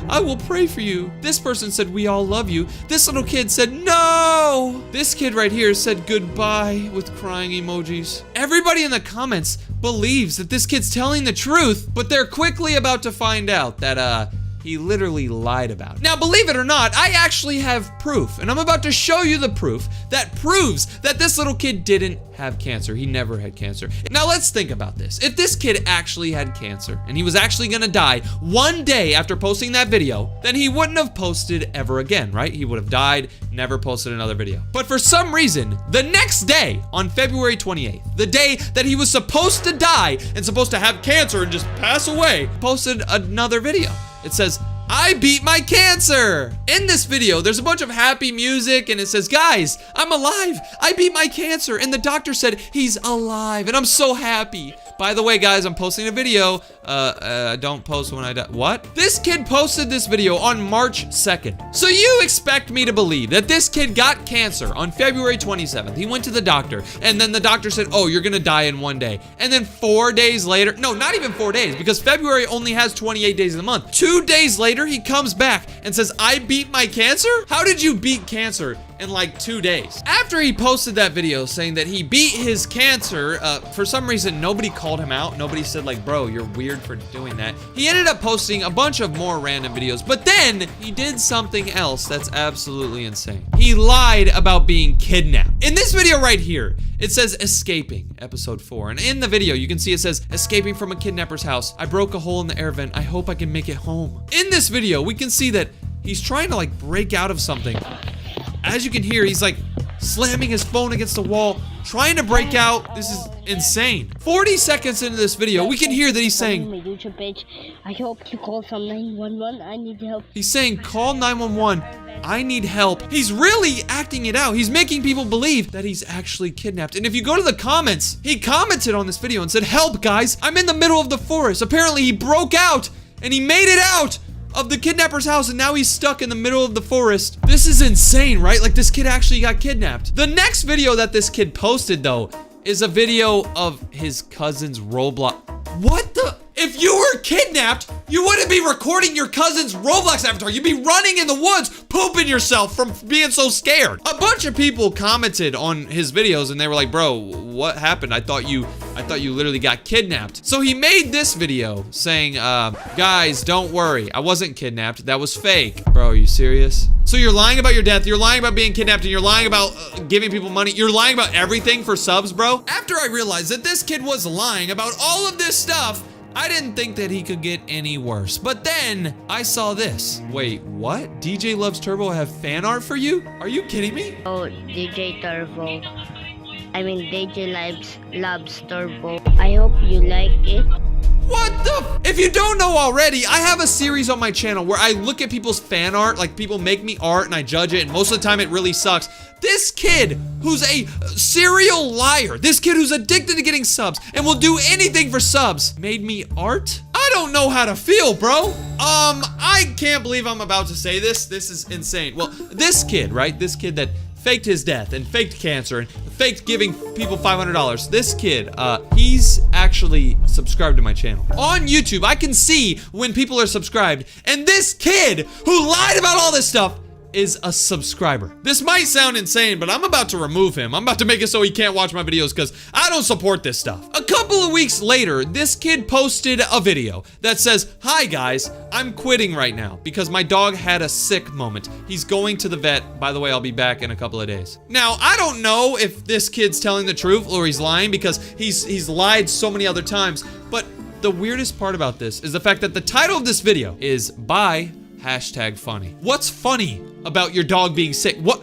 Speaker 1: I will pray for you. This person said, we all love you. This little kid said, no. This kid right here said goodbye with crying emojis. Everybody in the comments believes that this kid's telling the truth, but they're quickly about to find out that, he literally lied about it. Now, believe it or not, I actually have proof, and I'm about to show you the proof that proves that this little kid didn't have cancer. He never had cancer. Now, let's think about this. If this kid actually had cancer, and he was actually gonna die one day after posting that video, then he wouldn't have posted ever again, right? He would have died, never posted another video. But for some reason, the next day, on February 28th, the day that he was supposed to die and supposed to have cancer and just pass away, posted another video. It says, I beat my cancer. In this video, there's a bunch of happy music and it says, guys, I'm alive. I beat my cancer. And the doctor said he's alive and I'm so happy. By the way, guys, I'm posting a video. Don't post when I die. What? This kid posted this video on March 2nd. So you expect me to believe that this kid got cancer on February 27th. He went to the doctor and then the doctor said, oh, you're gonna die in one day. And then 4 days later, no, not even 4 days, because February only has 28 days in the month. 2 days later, he comes back and says, I beat my cancer? How did you beat cancer in like 2 days? After he posted that video saying that he beat his cancer, for some reason, nobody called him out. Nobody said like, bro, you're weird for doing that. He ended up posting a bunch of more random videos, but then he did something else that's absolutely insane. He lied about being kidnapped. In this video right here, it says escaping, episode 4. And in the video, you can see it says escaping from a kidnapper's house. I broke a hole in the air vent. I hope I can make it home. In this video, we can see that he's trying to like break out of something. As you can hear, he's like slamming his phone against the wall, trying to break out. This is insane. 40 seconds into this video, we can hear that he's saying,
Speaker 6: my YouTube page. I hope you call some 911. I need help.
Speaker 1: He's saying, call 911. I need help. He's really acting it out. He's making people believe that he's actually kidnapped. And if you go to the comments, he commented on this video and said, help guys, I'm in the middle of the forest. Apparently he broke out and he made it out of the kidnapper's house and now he's stuck in the middle of the forest. This is insane, right? Like this kid actually got kidnapped. The next video that this kid posted though is a video of his cousin's Roblox. What the? If you were kidnapped, you wouldn't be recording your cousin's Roblox avatar. You'd be running in the woods, pooping yourself from being so scared. A bunch of people commented on his videos and they were like, bro, what happened? I thought you literally got kidnapped. So he made this video saying, guys, don't worry. I wasn't kidnapped. That was fake. Bro, are you serious? So you're lying about your death. You're lying about being kidnapped and you're lying about giving people money. You're lying about everything for subs, bro. After I realized that this kid was lying about all of this stuff, I didn't think that he could get any worse. But then I saw this. Wait, what? DJLovesTurbo have fan art for you? Are you kidding me?
Speaker 6: Oh, DJLovesTurbo. I mean DJLovesTurbo. I hope you like it.
Speaker 1: What the? If you don't know already, I have a series on my channel where I look at people's fan art, like people make me art and I judge it, and most of the time it really sucks. This kid who's a serial liar, this kid who's addicted to getting subs and will do anything for subs, made me art? I don't know how to feel, bro. I can't believe I'm about to say this. This is insane. Well, this kid, right? This kid that faked his death and faked cancer and faked giving people $500. This kid, he's actually subscribed to my channel. On YouTube, I can see when people are subscribed, and this kid who lied about all this stuff is a subscriber. This might sound insane, but I'm about to remove him. I'm about to make it so he can't watch my videos because I don't support this stuff. A couple of weeks later, this kid posted a video that says, hi guys, I'm quitting right now because my dog had a sick moment. He's going to the vet. By the way, I'll be back in a couple of days. Now, I don't know if this kid's telling the truth or he's lying because he's lied so many other times, but the weirdest part about this is the fact that the title of this video is #funny. What's funny about your dog being sick? What?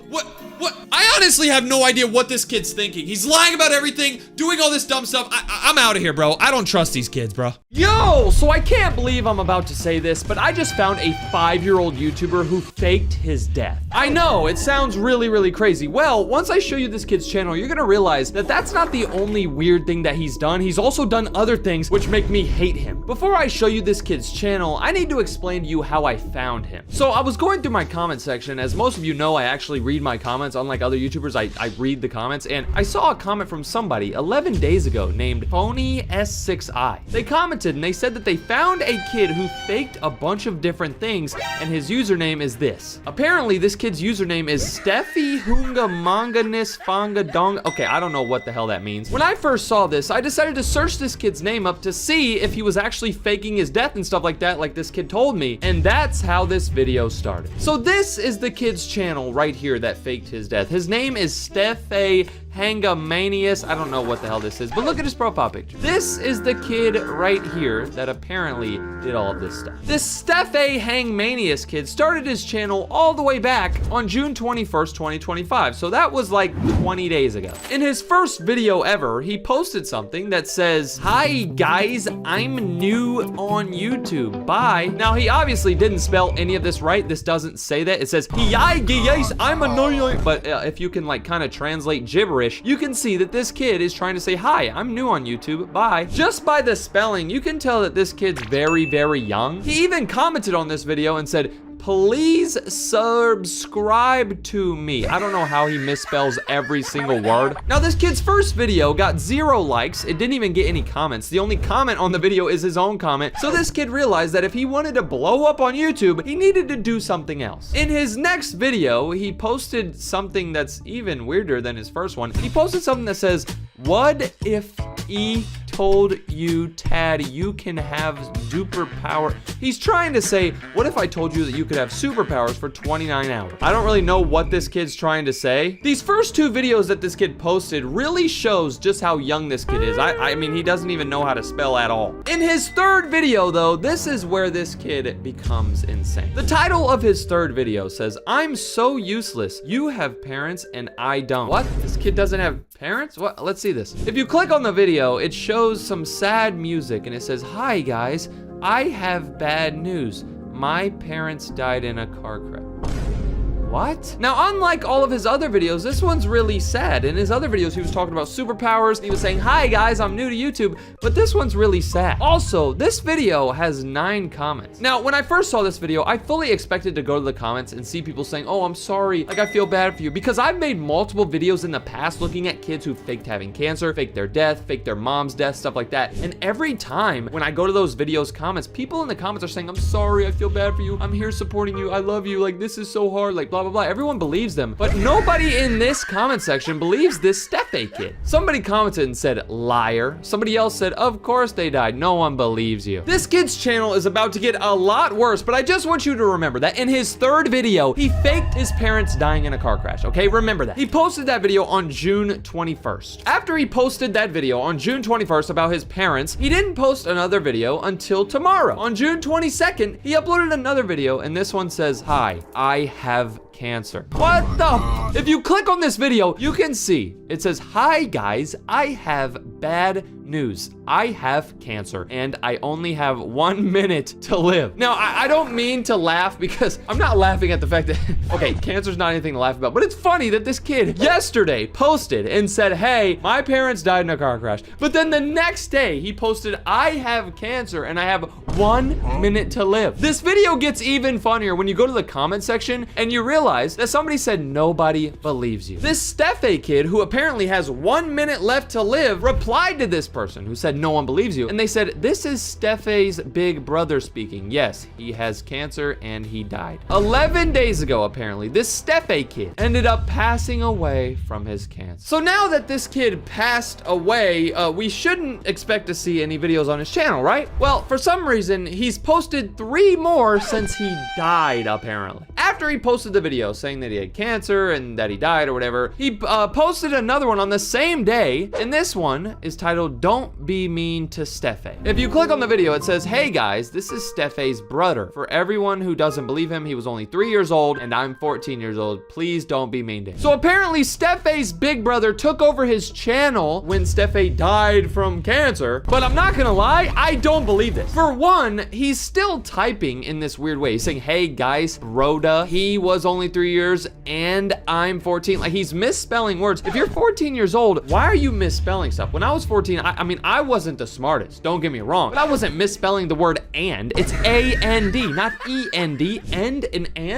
Speaker 1: I honestly have no idea what this kid's thinking. He's lying about everything, doing all this dumb stuff. I'm out of here, bro. I don't trust these kids, bro.
Speaker 7: Yo, so I can't believe I'm about to say this, but I just found a 5-year-old YouTuber who faked his death. I know, it sounds really, really crazy. Well, once I show you this kid's channel, you're gonna realize that that's not the only weird thing that he's done. He's also done other things which make me hate him. Before I show you this kid's channel, I need to explain to you how I found him. So I was going through my comment section. As most of you know, I actually read my comments. Unlike other YouTubers, I read the comments, and I saw a comment from somebody 11 days ago named Phony S6I. They commented and they said that they found a kid who faked a bunch of different things, and his username is this. Apparently, this kid's username is Steffi Hunga Manganis Fanga Dong. Okay, I don't know what the hell that means. When I first saw this, I decided to search this kid's name up to see if he was actually faking his death and stuff like that, like this kid told me, and that's how this video started. So this is the kid's channel right here that faked his death. His name is Steffe Hangamanius. I don't know what the hell this is, but look at his profile picture. This is the kid right here that apparently did all of this stuff. This Steffe Hangmanius kid started his channel all the way back on June 21st, 2025. So that was like 20 days ago. In his first video ever, he posted something that says, "Hi guys, I'm new on YouTube. Bye." Now he obviously didn't spell any of this right. This doesn't say that. It says, "Hi guys, I'm a new." But if you can like kind of translate gibberish, you can see that this kid is trying to say, "Hi, I'm new on YouTube, bye." Just by the spelling, you can tell that this kid's very, very young. He even commented on this video and said, "Please subscribe to me." I don't know how he misspells every single word. Now, this kid's first video got 0 likes. It didn't even get any comments. The only comment on the video is his own comment. So this kid realized that if he wanted to blow up on YouTube, he needed to do something else. In his next video, he posted something that's even weirder than his first one. He posted something that says, "What if told you, Tad, you can have superpower." He's trying to say, what if I told you that you could have superpowers for 29 hours? I don't really know what this kid's trying to say. These first 2 videos that this kid posted really shows just how young this kid is. I mean, he doesn't even know how to spell at all. In his third video, though, this is where this kid becomes insane. The title of his third video says, "I'm so useless. You have parents and I don't." What? This kid doesn't have parents? What? Let's see this. If you click on the video, it shows some sad music and it says, "Hi guys, I have bad news. My parents died in a car crash." What? Now, unlike all of his other videos, this one's really sad. In his other videos, he was talking about superpowers. He was saying, "Hi guys, I'm new to YouTube," but this one's really sad. Also, this video has 9 comments. Now, when I first saw this video, I fully expected to go to the comments and see people saying, "Oh, I'm sorry, like I feel bad for you," because I've made multiple videos in the past looking at kids who faked having cancer, faked their death, faked their mom's death, stuff like that. And every time when I go to those videos comments, people in the comments are saying, "I'm sorry, I feel bad for you. I'm here supporting you. I love you. Like, this is so hard. Like, blah, blah, blah." Everyone believes them, but nobody in this comment section believes this Steffe kid. Somebody commented and said, "Liar." Somebody else said, "Of course they died. No one believes you." This kid's channel is about to get a lot worse, but I just want you to remember that in his third video, he faked his parents dying in a car crash, okay? Remember that. He posted that video on June 21st. After he posted that video on June 21st about his parents, he didn't post another video until tomorrow. On June 22nd, he uploaded another video, and this one says, "Hi, I have cancer." What the? If you click on this video, you can see it says, "Hi guys, I have bad news. I have cancer and I only have 1 minute to live." Now, I don't mean to laugh because I'm not laughing at the fact that, okay, cancer's not anything to laugh about, but it's funny that this kid yesterday posted and said, "Hey, my parents died in a car crash." But then the next day he posted, "I have cancer and I have 1 minute to live." This video gets even funnier when you go to the comment section and you realize that somebody said nobody believes you. This Steffe kid, who apparently has 1 minute left to live, replied to this person who said no one believes you, and they said, "This is Steffe's big brother speaking. Yes, he has cancer and he died." 11 days ago, apparently, this Steffe kid ended up passing away from his cancer. So now that this kid passed away, we shouldn't expect to see any videos on his channel, right? Well, for some reason, he's posted 3 more since he died, apparently. After after he posted the video saying that he had cancer and that he died or whatever, he posted another one on the same day, and this one is titled, "Don't Be Mean to Steffe." If you click on the video, it says, "Hey guys, this is Steffe's brother. For everyone who doesn't believe him, he was only 3 years old and I'm 14 years old. Please don't be mean to him." So apparently Steffe's big brother took over his channel when Steffe died from cancer, but I'm not gonna lie, I don't believe this. For one, he's still typing in this weird way. He's saying, "Hey guys, broda, he was only 3 years and I'm 14. Like, he's misspelling words. If you're 14 years old, why are you misspelling stuff? When I was 14, I mean, I wasn't the smartest, don't get me wrong, but I wasn't misspelling the word and. It's A-N-D, not E-N-D. And,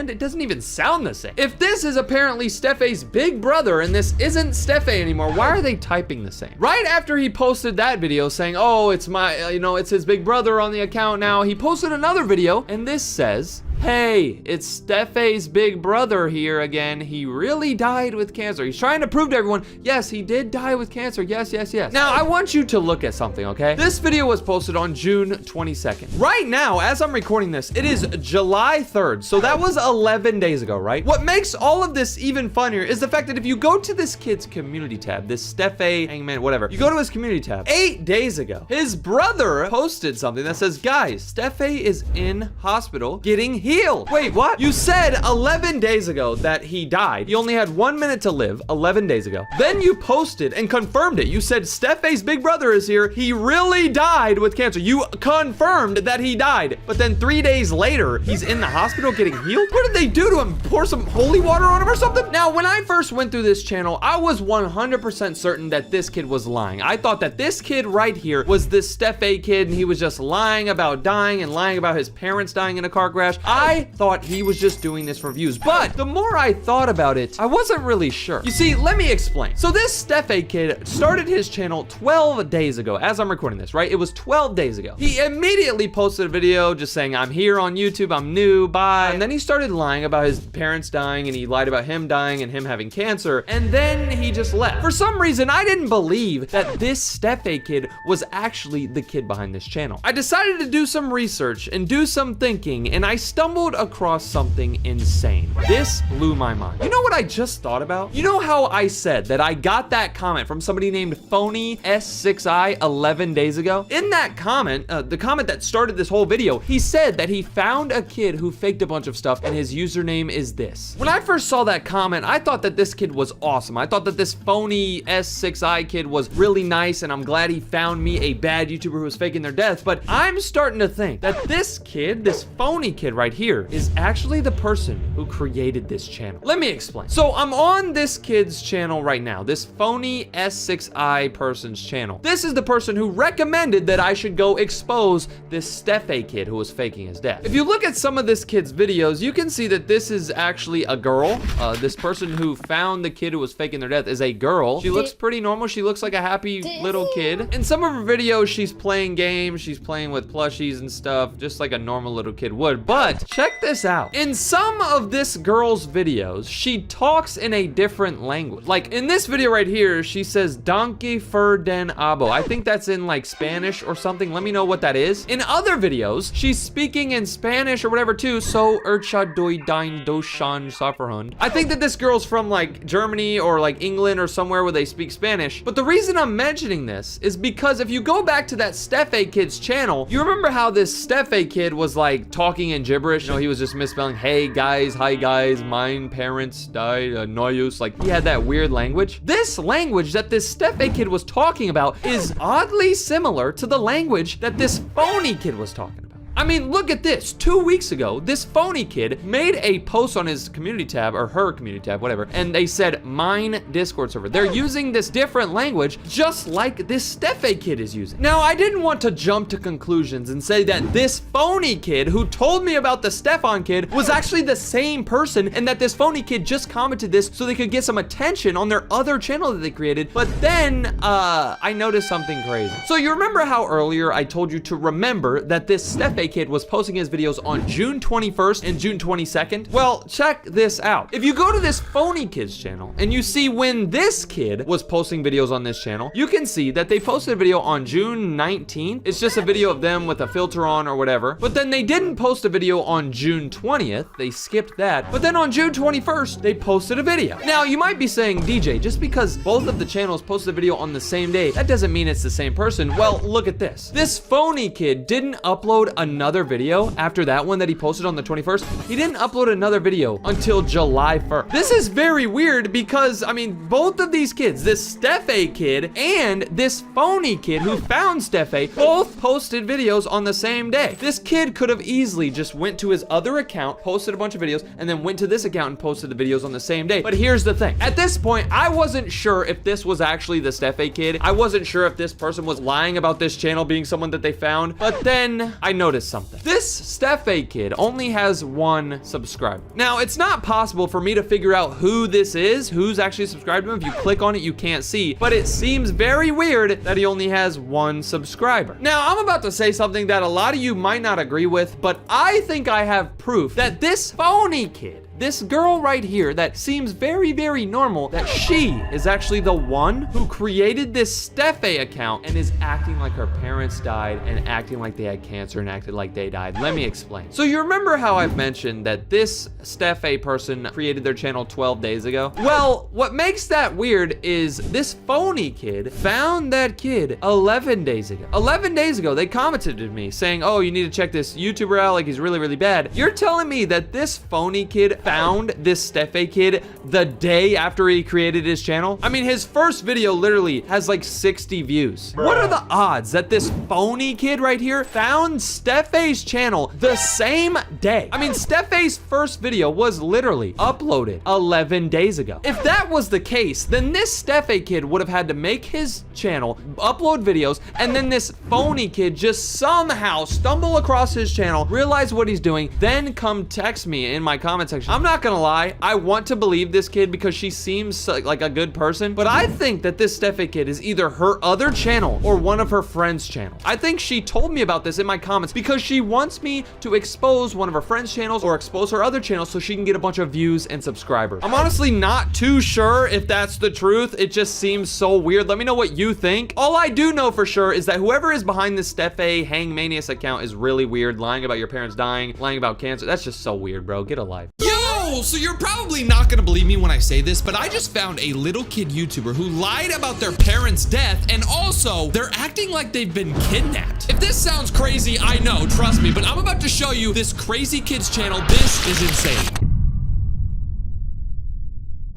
Speaker 7: it doesn't even sound the same. If this is apparently Steffe's big brother and this isn't Steffe anymore, why are they typing the same? Right after he posted that video saying, "Oh, it's my, it's his big brother on the account now," he posted another video, and this says, "Hey, it's Steffe's big brother here again. He really died with cancer." He's trying to prove to everyone, yes, he did die with cancer. Yes, yes, yes. Now, I want you to look at something, okay? This video was posted on June 22nd. Right now, as I'm recording this, it is July 3rd. So that was 11 days ago, right? What makes all of this even funnier is the fact that if you go to this kid's community tab, this Steffe, Hangman, whatever, you go to his community tab, 8 days ago, his brother posted something that says, "Guys, Steffe is in hospital getting healed." Wait, what? You said 11 days ago that he died. He only had 1 minute to live 11 days ago. Then you posted and confirmed it. You said Steffe's big brother is here. He really died with cancer. You confirmed that he died. But then 3 days later, he's in the hospital getting healed? What did they do to him? Pour some holy water on him or something? Now, when I first went through this channel, I was 100% certain that this kid was lying. I thought that this kid right here was this Steffe kid and he was just lying about dying and lying about his parents dying in a car crash. I thought he was just doing this for views, but the more I thought about it, I wasn't really sure. You see, let me explain. So this Steffe kid started his channel 12 days ago, as I'm recording this, right? It was 12 days ago. He immediately posted a video just saying, "I'm here on YouTube, I'm new, bye." And then he started lying about his parents dying, and he lied about him dying and him having cancer, and then he just left. For some reason, I didn't believe that this Steffe kid was actually the kid behind this channel. I decided to do some research and do some thinking, and I stumbled across something insane. This blew my mind. You know what I just thought about? You know how I said that I got that comment from somebody named Phony S6I 11 days ago? In that comment, the comment that started this whole video, he said that he found a kid who faked a bunch of stuff and his username is this. When I first saw that comment, I thought that this kid was awesome. I thought that this Phony S6I kid was really nice, and I'm glad he found me, a bad YouTuber who was faking their death. But I'm starting to think that this kid, this phony kid right here, is actually the person who created this channel. Let me explain. So I'm on this kid's channel right now, this Phony S6I person's channel. This is the person who recommended that I should go expose this Steffe kid who was faking his death. If you look at some of this kid's videos, you can see that this is actually a girl. This person who found the kid who was faking their death is a girl. She looks pretty normal. She looks like a happy little kid. In some of her videos, she's playing games. She's playing with plushies and stuff, just like a normal little kid would. But check this out. In some of this girl's videos, she talks in a different language. Like in this video right here, she says, "Donkey fur den abo." I think that's in like Spanish or something. Let me know what that is. In other videos, she's speaking in Spanish or whatever too. So Urcha doi dein doshan saferhund. I think that this girl's from like Germany or like England or somewhere where they speak Spanish. But the reason I'm mentioning this is because if you go back to that Steffe kid's channel, you remember how this Steffe kid was like talking in gibberish? You know, he was just misspelling, "Hey guys, hi guys, mine parents died, noyus." Like he had that weird language. This language that this Steffe kid was talking about is oddly similar to the language that this phony kid was talking about. I mean, look at this. 2 weeks ago, this phony kid made a post on his community tab, or her community tab, whatever, and they said, "Mine Discord server." They're using this different language, just like this Steffe kid is using. Now, I didn't want to jump to conclusions and say that this phony kid who told me about the Stefan kid was actually the same person, and that this phony kid just commented this so they could get some attention on their other channel that they created. But then, I noticed something crazy. So you remember how earlier I told you to remember that this Steffe Steph kid was posting his videos on June 21st and June 22nd? Well, check this out. If you go to this phony kid's channel and you see when this kid was posting videos on this channel, you can see that they posted a video on June 19th. It's just a video of them with a filter on or whatever. But then they didn't post a video on June 20th. They skipped that. But then on June 21st, they posted a video. Now, you might be saying, DJ, just because both of the channels posted a video on the same day, that doesn't mean it's the same person. Well, look at this. This phony kid didn't upload another video after that one that he posted on the 21st. He didn't upload another video until July 1st. This is very weird because, I mean, both of these kids, this Steph kid and this phony kid who found Steph both posted videos on the same day. This kid could have easily just went to his other account, posted a bunch of videos, and then went to this account and posted the videos on the same day. But here's the thing. At this point, I wasn't sure if this was actually the Steph kid. I wasn't sure if this person was lying about this channel being someone that they found. But then I noticed something. This Steph kid only has 1 subscriber. Now, it's not possible for me to figure out who this is, who's actually subscribed to him. If you click on it, you can't see. But it seems very weird that he only has 1 subscriber. Now, I'm about to say something that a lot of you might not agree with, but I think I have proof that this phony kid, this girl right here that seems very, very normal, that she is actually the one who created this Steph account and is acting like her parents died and acting like they had cancer and acted like they died. Let me explain. So you remember how I've mentioned that this Steph person created their channel 12 days ago? Well, what makes that weird is this phony kid found that kid 11 days ago. 11 days ago, they commented to me saying, oh, you need to check this YouTuber out, like he's really, really bad. You're telling me that this phony kid found this Steph kid the day after he created his channel? I mean, his first video literally has like 60 views. What are the odds that this phony kid right here found Steph's channel the same day? I mean, Steph's first video was literally uploaded 11 days ago. If that was the case, then this Steph kid would have had to make his channel, upload videos, and then this phony kid just somehow stumble across his channel, realize what he's doing, then come text me in my comment section. I'm not gonna lie, I want to believe this kid because she seems like a good person, but I think that this Steph kid is either her other channel or one of her friends' channel. I think she told me about this in my comments because she wants me to expose one of her friends' channels or expose her other channel so she can get a bunch of views and subscribers. I'm honestly not too sure if that's the truth. It just seems so weird. Let me know what you think. All I do know for sure is that whoever is behind this Steph Hangmanius account is really weird. Lying about your parents dying, lying about cancer. That's just so weird, bro. Get a life.
Speaker 1: Yo, so you're probably not gonna believe me when I say this, but I just found a little kid YouTuber who lied about their parents' death, and also they're acting like they've been kidnapped. If this sounds crazy, I know, trust me, but I'm about to show you this crazy kid's channel. This is insane.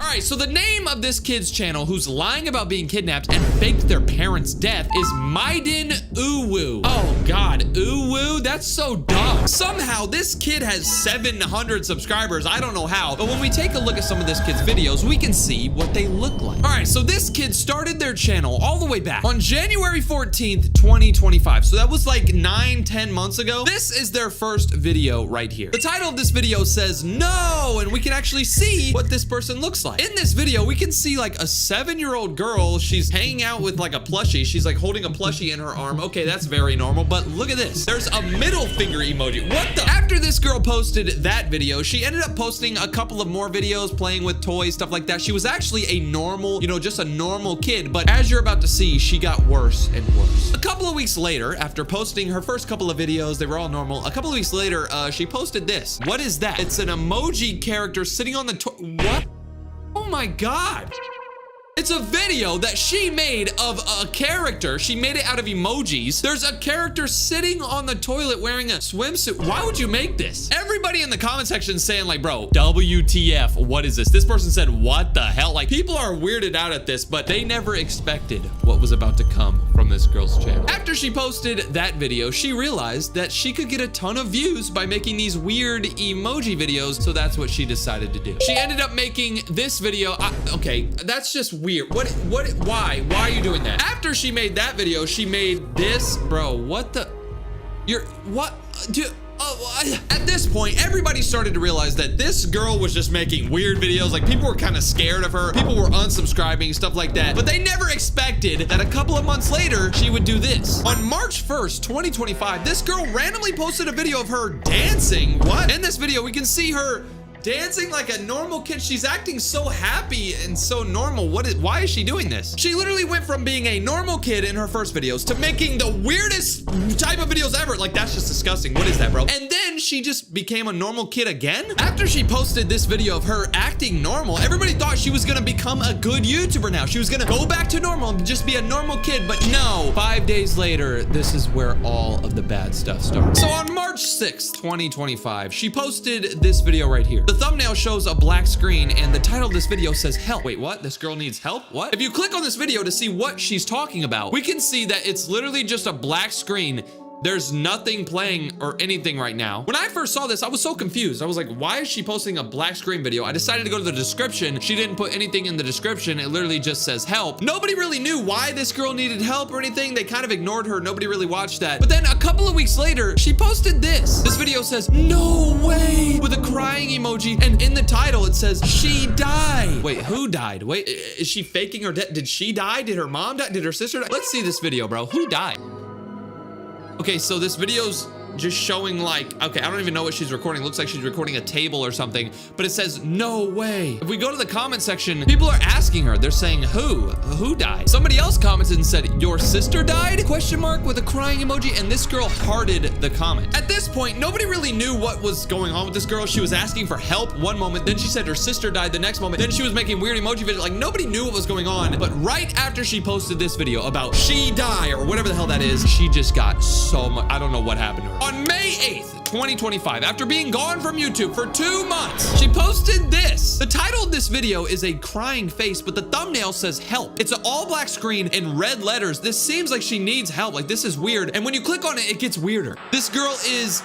Speaker 1: All right, so the name of this kid's channel who's lying about being kidnapped and faked their parents' death is Maiden Uwu. Oh God, Uwu, that's so dumb. Somehow this kid has 700 subscribers. I don't know how, but when we take a look at some of this kid's videos, we can see what they look like. All right, so this kid started their channel all the way back on January 14th, 2025. So that was like 9-10 months ago. This is their first video right here. The title of this video says no, and we can actually see what this person looks like. In this video, we can see like a 7-year-old girl. She's hanging out with like a plushie. She's like holding a plushie in her arm. Okay, that's very normal, but look at this. There's a middle finger emoji. What the? After this girl posted that video, she ended up posting a couple of more videos playing with toys, stuff like that. She was actually a normal, you know, just a normal kid, but as you're about to see, she got worse and worse. A couple of weeks later, after posting her first couple of videos, they were all normal. A couple of weeks later, she posted this. What is that? It's an emoji character sitting on the what? Oh my God. It's a video that she made of a character. She made it out of emojis. There's a character sitting on the toilet wearing a swimsuit. Why would you make this? Everybody in the comment section saying like, bro, WTF, what is this? This person said, what the hell? Like, people are weirded out at this, but they never expected what was about to come from this girl's channel. After she posted that video, she realized that she could get a ton of views by making these weird emoji videos, so that's what she decided to do. She ended up making this video. Okay, that's just weird. Why are you doing that? After she made that video, she made this, bro, what the, what, dude, At this point, everybody started to realize that this girl was just making weird videos. Like, people were kind of scared of her. People were unsubscribing, stuff like that. But they never expected that a couple of months later, she would do this. On March 1st, 2025, this girl randomly posted a video of her dancing. What? In this video, we can see her dancing like a normal kid. She's acting so happy and so normal. Why is she doing this? She literally went from being a normal kid in her first videos to making the weirdest type of videos ever. Like, that's just disgusting. What is that, bro? And then she just became a normal kid again? After she posted this video of her acting normal, everybody thought she was gonna become a good YouTuber now. She was gonna go back to normal and just be a normal kid, but no. 5 days later, this is where all of the bad stuff starts. So on March 6th, 2025, she posted this video right here. The thumbnail shows a black screen and the title of this video says help. Wait, what? This girl needs help? What? If you click on this video to see what she's talking about, we can see that it's literally just a black screen. There's nothing playing or anything right now. When I first saw this, I was so confused. I was like, why is she posting a black screen video? I decided to go to the description. She didn't put anything in the description. It literally just says help. Nobody really knew why this girl needed help or anything. They kind of ignored her. Nobody really watched that. But then a couple of weeks later, she posted this. This video says, no way, with a crying emoji. And in the title, it says, she died. Wait, who died? Wait, is she faking her death? Did she die? Did her mom die? Did her sister die? Let's see this video, bro. Who died? Okay, so this video's just showing like, okay, I don't even know what she's recording. It looks like she's recording a table or something, but it says, no way. If we go to the comment section, people are asking her, they're saying, who died? Somebody else commented and said, your sister died? Question mark with a crying emoji, and this girl hearted the comment. At this point, nobody really knew what was going on with this girl. She was asking for help one moment, then she said her sister died the next moment, then she was making weird emoji videos. Like, nobody knew what was going on, but right after she posted this video about she die or whatever the hell that is, she just got so much, I don't know what happened to her. On May 8th, 2025, after being gone from YouTube for 2 months, she posted this. The title of this video is a crying face, but the thumbnail says help. It's an all black screen in red letters. This seems like she needs help. Like, this is weird. And when you click on it, it gets weirder. This girl is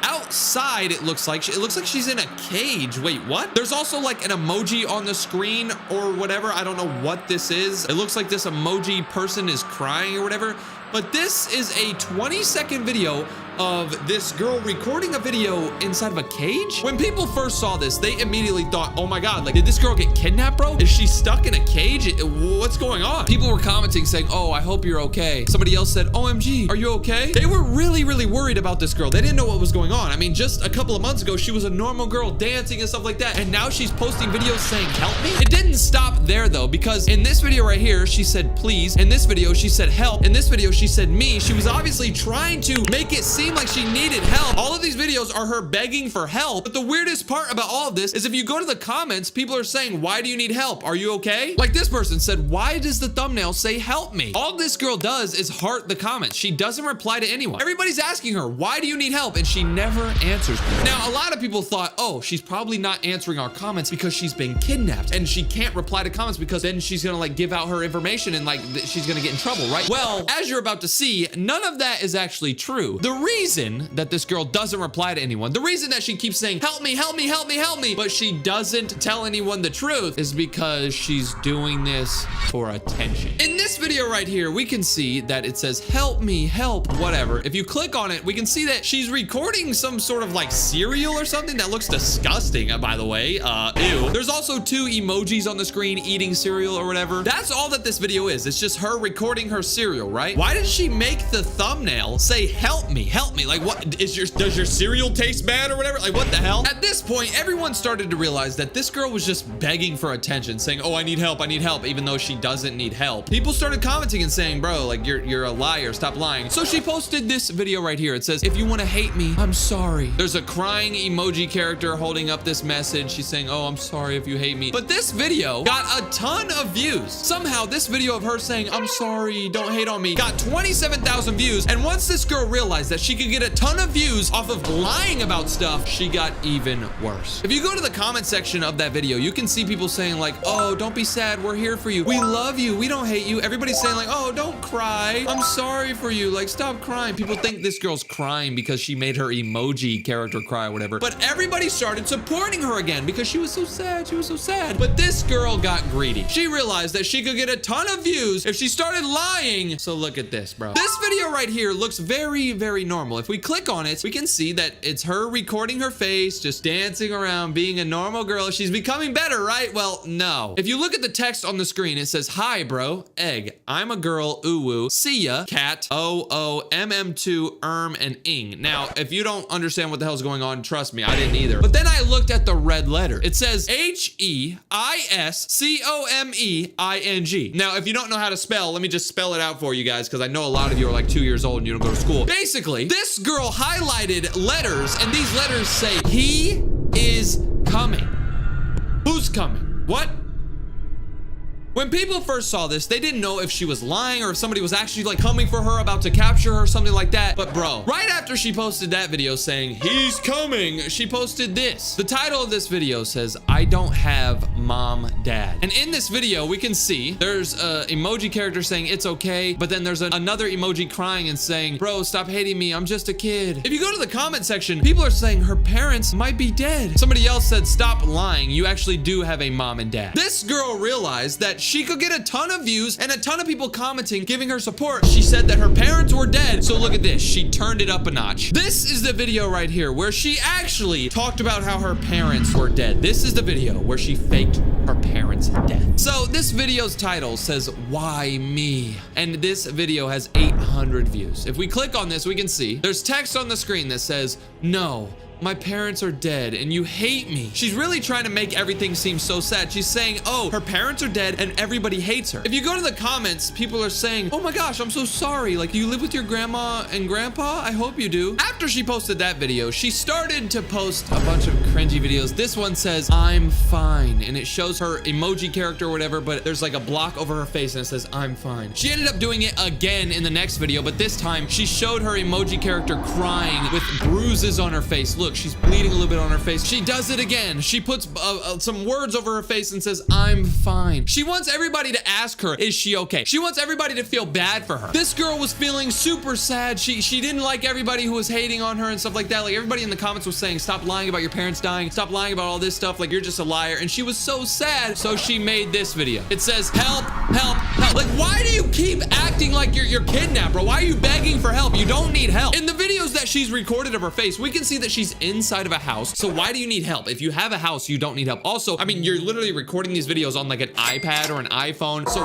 Speaker 1: outside, it looks like. It looks like she's in a cage. Wait, what? There's also like an emoji on the screen or whatever. I don't know what this is. It looks like this emoji person is crying or whatever. But this is a 20-second video of this girl recording a video inside of a cage. When people first saw this, they immediately thought, oh my God, like, did this girl get kidnapped, bro? Is she stuck in a cage? What's going on? People were commenting saying, oh, I hope you're okay. Somebody else said, OMG, are you okay? They were really, really worried about this girl. They didn't know what was going on. I mean, just a couple of months ago, she was a normal girl dancing and stuff like that. And now she's posting videos saying, help me. It didn't stop there though, because in this video right here, she said, please. In this video, she said, help. In this video, she said, me. She was obviously trying to make it seem like she needed help. All of these videos are her begging for help. But the weirdest part about all of this is if you go to the comments, people are saying, why do you need help? Are you okay? Like this person said, why does the thumbnail say help me? All this girl does is heart the comments. She doesn't reply to anyone. Everybody's asking her, why do you need help? And she never answers. Now, a lot of people thought, oh, she's probably not answering our comments because she's been kidnapped and she can't reply to comments because then she's gonna like give out her information and like she's gonna get in trouble, right? Well, as you're about to see, none of that is actually true. The reason that this girl doesn't reply to anyone, the reason that she keeps saying, help me, help me, help me, help me, but she doesn't tell anyone the truth is because she's doing this for attention. In this video right here, we can see that it says, help me, help, whatever. If you click on it, we can see that she's recording some sort of like cereal or something that looks disgusting, by the way. Ew. There's also 2 emojis on the screen eating cereal or whatever. That's all that this video is. It's just her recording her cereal, right? Why did she make the thumbnail say, help me, help me? Like, what is does your cereal taste bad or whatever? Like, what the hell? At this point, everyone started to realize that this girl was just begging for attention, saying, oh, I need help, even though she doesn't need help. People started commenting and saying, bro, like, you're a liar, stop lying. So she posted this video right here. It says, if you want to hate me, I'm sorry. There's a crying emoji character holding up this message. She's saying, oh, I'm sorry if you hate me. But this video got a ton of views. Somehow, this video of her saying, I'm sorry, don't hate on me, got 27,000 views. And once this girl realized that she could get a ton of views off of lying about stuff, she got even worse. If you go to the comment section of that video, you can see people saying like, oh, don't be sad, we're here for you, we love you, we don't hate you. Everybody's saying like, oh, don't cry, I'm sorry for you, like, stop crying. People think this girl's crying because she made her emoji character cry or whatever, but everybody started supporting her again because she was so sad, she was so sad. But this girl got greedy. She realized that she could get a ton of views if she started lying. So look at this, bro. This video right here looks very, very normal. If we click on it, we can see that it's her recording her face, just dancing around, being a normal girl. She's becoming better, right? Well, no. If you look at the text on the screen, it says, "Hi, bro. Egg. I'm a girl. Uwu. See ya. Cat. OOMM2 and ing." Now, if you don't understand what the hell's going on, trust me, I didn't either. But then I looked at the red letter. It says HEISCOMEING. Now, if you don't know how to spell, let me just spell it out for you guys, because I know a lot of you are like 2 years old and you don't go to school. Basically, this girl highlighted letters, and these letters say, "He is coming." Who's coming? What? When people first saw this, they didn't know if she was lying or if somebody was actually like coming for her, about to capture her, something like that. But bro, right after she posted that video saying, "He's coming," she posted this. The title of this video says, "I don't have mom, dad." And in this video, we can see there's a emoji character saying it's okay, but then there's another emoji crying and saying, "Bro, stop hating me. I'm just a kid." If you go to the comment section, people are saying her parents might be dead. Somebody else said, "Stop lying. You actually do have a mom and dad." This girl realized that she could get a ton of views and a ton of people commenting, giving her support. She said that her parents were dead. So look at this. She turned it up a notch. This is the video right here where she actually talked about how her parents were dead. This is the video where she faked her parents' death. So this video's title says, "Why me?" And this video has 800 views. If we click on this, we can see there's text on the screen that says, "No, my parents are dead and you hate me." She's really trying to make everything seem so sad. She's saying, oh, her parents are dead and everybody hates her. If you go to the comments, people are saying, "Oh my gosh, I'm so sorry. Like, you live with your grandma and grandpa? I hope you do." After she posted that video, she started to post a bunch of cringy videos. This one says, "I'm fine." And it shows her emoji character or whatever, but there's like a block over her face and it says, "I'm fine." She ended up doing it again in the next video, but this time she showed her emoji character crying with bruises on her face. Look, she's bleeding a little bit on her face. She does it again. She puts some words over her face and says, "I'm fine." She wants everybody to ask her, is she okay? She wants everybody to feel bad for her. This girl was feeling super sad. She didn't like everybody who was hating on her and stuff like that. Like, everybody in the comments was saying, "Stop lying about your parents dying. Stop lying about all this stuff. Like, you're just a liar." And she was so sad. So she made this video. It says, "Help, help, help." Like, why do you keep acting like you're kidnapped, bro? Why are you begging for help? You don't need help. In the videos that she's recorded of her face, we can see that she's inside of a house. So why do you need help? If you have a house, you don't need help. Also, I mean, you're literally recording these videos on like an iPad or an iPhone. So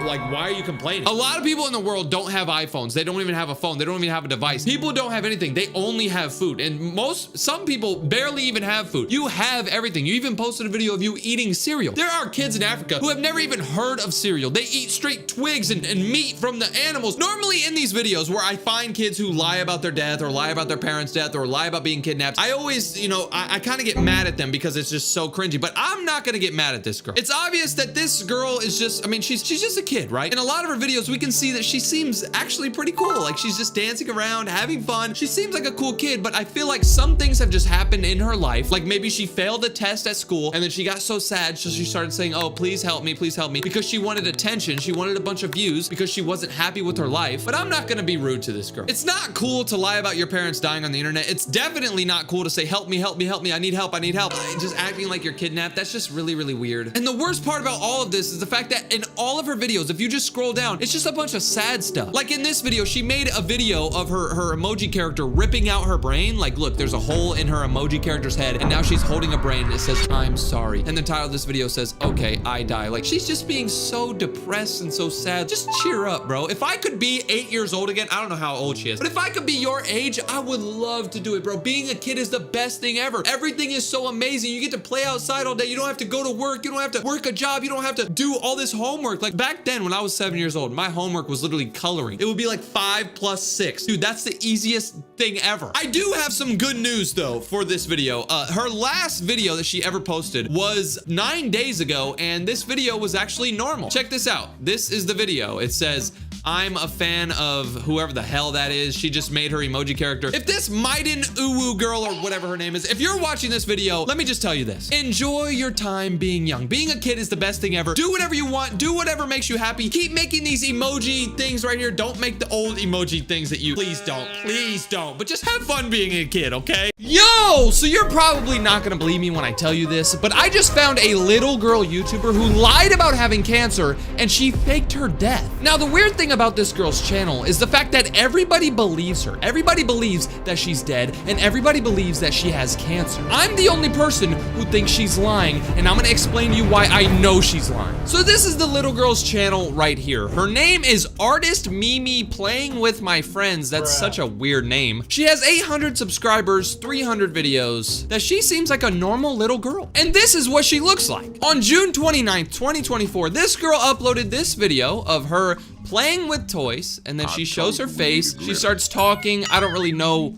Speaker 1: like, why are you complaining? A lot of people in the world don't have iPhones. They don't even have a phone. They don't even have a device. People don't have anything. They only have food. And some people barely even have food. You have everything. You even posted a video of you eating cereal. There are kids in Africa who have never even heard of cereal. They eat straight twigs and meat from the animals. Normally in these videos where I find kids who lie about their death or lie about their parents' death or lie about being kidnapped, I always, you know, I kind of get mad at them because it's just so cringy, but I'm not gonna get mad at this girl. It's obvious that this girl is just, I mean, she's just a kid, right? In a lot of her videos, we can see that she seems actually pretty cool. Like, she's just dancing around, having fun. She seems like a cool kid, but I feel like some things have just happened in her life. Like, maybe she failed a test at school and then she got so sad, so she started saying, "Oh, please help me, because she wanted attention. She wanted a bunch of views because she wasn't happy with her life. But I'm not gonna be rude to this girl. It's not cool to lie about your parents dying on the internet. It's definitely not cool to say, "Help me, help me, help me. I need help, I need help." Just acting like you're kidnapped. That's just really, really weird. And the worst part about all of this is the fact that in all of her videos, if you just scroll down, it's just a bunch of sad stuff. Like in this video, she made a video of her emoji character ripping out her brain. Like, look, there's a hole in her emoji character's head, and now she's holding a brain and it says, "I'm sorry." And the title of this video says, "Okay, I die." Like, she's just being so depressed and so sad. Just cheer up, bro. If I could be 8 years old again, I don't know how old she is, but if I could be your age, I would love to do it, bro. Being a kid is the best thing ever. Everything is so amazing. You get to play outside all day. You don't have to go to work. You don't have to work a job. You don't have to do all this homework. Like, back then when I was 7 years old, my homework was literally coloring. It would be like 5 + 6. Dude, that's the easiest thing ever. I do have some good news though for this video. Her last video that she ever posted was 9 days ago, and this video was actually normal. Check this out. This is the video. It says, "I'm a fan of," whoever the hell that is. She just made her emoji character. If this Maiden Uwu girl or whatever her name is, if you're watching this video, let me just tell you this. Enjoy your time being young. Being a kid is the best thing ever. Do whatever you want. Do whatever makes you happy. Keep making these emoji things right here. Don't make the old emoji things that you, please don't. Please don't. But just have fun being a kid, okay? Yo! So you're probably not gonna believe me when I tell you this, but I just found a little girl YouTuber who lied about having cancer and she faked her death. Now, the weird thing about this girl's channel is the fact that everybody believes her. Everybody believes that she's dead, and everybody believes that she has cancer. I'm the only person who thinks she's lying, and I'm gonna explain to you why I know she's lying. So this is the little girl's channel right here. Her name is Artist Mimi Playing With My Friends. That's such a weird name. She has 800 subscribers, 300 videos, that she seems like a normal little girl. And this is what she looks like. On June 29th, 2024, this girl uploaded this video of her playing with toys, and then she shows her face. She starts talking. I don't really know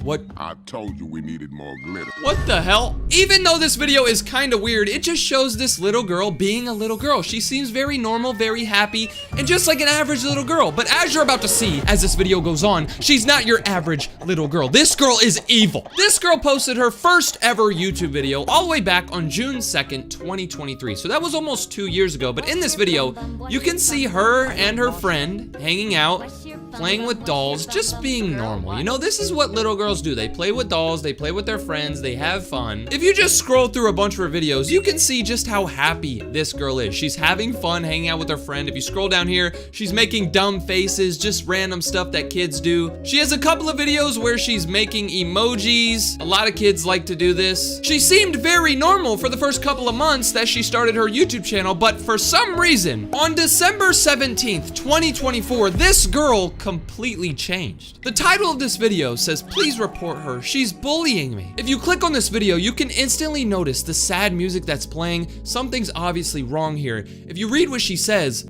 Speaker 1: what.
Speaker 8: I told you we needed more glitter.
Speaker 1: What the hell? Even though this video is kind of weird, it just shows this little girl being a little girl. She seems very normal, very happy, and just like an average little girl. But as you're about to see, as this video goes on, she's not your average little girl. This girl is evil. This girl posted her first ever YouTube video all the way back on June 2nd, 2023. So that was almost 2 years ago. But in this video, you can see her and her friend hanging out, playing with dolls, just being normal. You know, this is what little girls do. They play with dolls, they play with their friends, they have fun. If you just scroll through a bunch of her videos, you can see just how happy this girl is. She's having fun hanging out with her friend. If you scroll down here, she's making dumb faces, just random stuff that kids do. She has a couple of videos where she's making emojis. A lot of kids like to do this. She seemed very normal for the first couple of months that she started her YouTube channel, but for some reason, on December 17th, 2024, this girl completely changed. The title of this video says, "Please report her, she's bullying me." If you click on this video, you can instantly notice the sad music that's playing. Something's obviously wrong here. If you read what she says,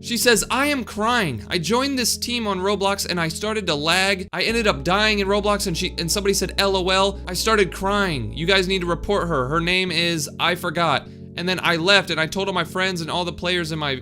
Speaker 1: "I am crying. I joined this team on Roblox and I started to lag. I ended up dying in Roblox and somebody said LOL. I started crying. You guys need to report her. Her name is, I forgot. And then I left and I told all my friends and all the players in my..."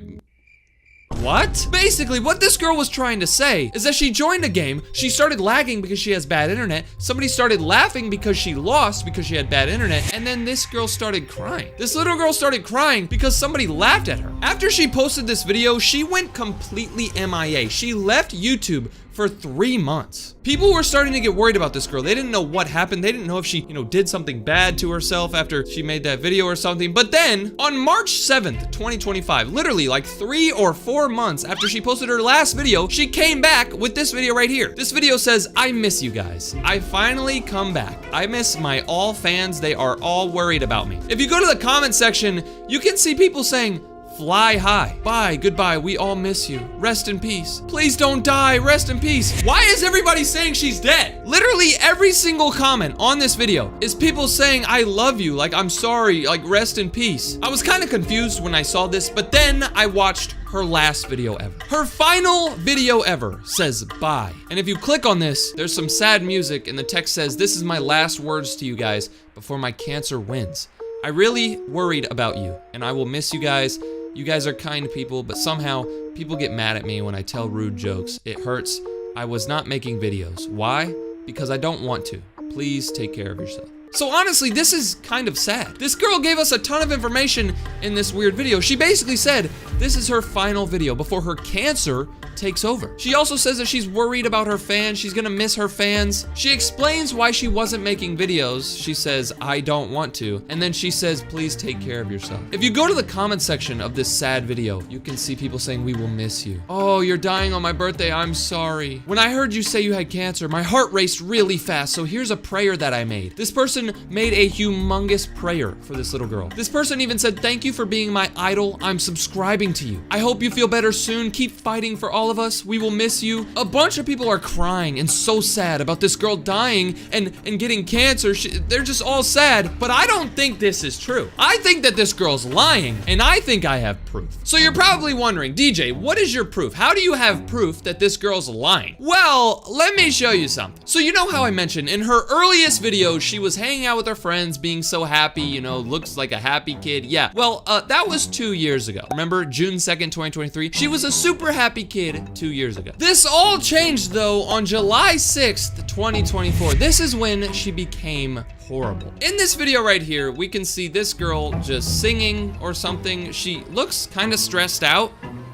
Speaker 1: What? Basically, what this girl was trying to say is that she joined a game, she started lagging because she has bad internet, somebody started laughing because she lost because she had bad internet, and then this girl started crying. This little girl started crying because somebody laughed at her. After she posted this video, she went completely MIA. She left YouTube for 3 months. People were starting to get worried about this girl. They didn't know what happened. They didn't know if she, did something bad to herself after she made that video or something. But then, on March 7th, 2025, literally like 3 or 4 months after she posted her last video, she came back with this video right here. This video says, "I miss you guys. I finally come back. I miss my all fans. They are all worried about me." If you go to the comment section, you can see people saying, "Fly high. Bye, goodbye, we all miss you. Rest in peace. Please don't die, rest in peace." Why is everybody saying she's dead? Literally every single comment on this video is people saying, "I love you," like, "I'm sorry," like, "Rest in peace." I was kind of confused when I saw this, but then I watched her last video ever. Her final video ever says bye. And if you click on this, there's some sad music and the text says, "This is my last words to you guys before my cancer wins. I really worried about you and I will miss you guys. You guys are kind people, but somehow people get mad at me when I tell rude jokes. It hurts. I was not making videos. Why? Because I don't want to. Please take care of yourself." So honestly, this is kind of sad. This girl gave us a ton of information in this weird video. She basically said this is her final video before her cancer takes over. She also says that she's worried about her fans. She's gonna miss her fans. She explains why she wasn't making videos. She says, "I don't want to." And then she says, "Please take care of yourself." If you go to the comment section of this sad video, you can see people saying, "We will miss you. Oh, you're dying on my birthday. I'm sorry. When I heard you say you had cancer, my heart raced really fast. So here's a prayer that I made." This person made a humongous prayer for this little girl. This person even said, "Thank you for being my idol. I'm subscribing to you. I hope you feel better soon. Keep fighting for all of us. We will miss you." A bunch of people are crying and so sad about this girl dying and getting cancer. They're just all sad, but I don't think this is true. I think that this girl's lying, and I think I have proof. So you're probably wondering, DJ, what is your proof? How do you have proof that this girl's lying? Well, let me show you something. So you know how I mentioned in her earliest video, she was hanging out with her friends, being so happy, looks like a happy kid. Yeah, well, that was 2 years ago. Remember, June 2nd, 2023? She was a super happy kid 2 years ago. This all changed though on July 6th, 2024. This is when she became horrible. In this video right here, we can see this girl just singing or something. She looks kind of stressed out.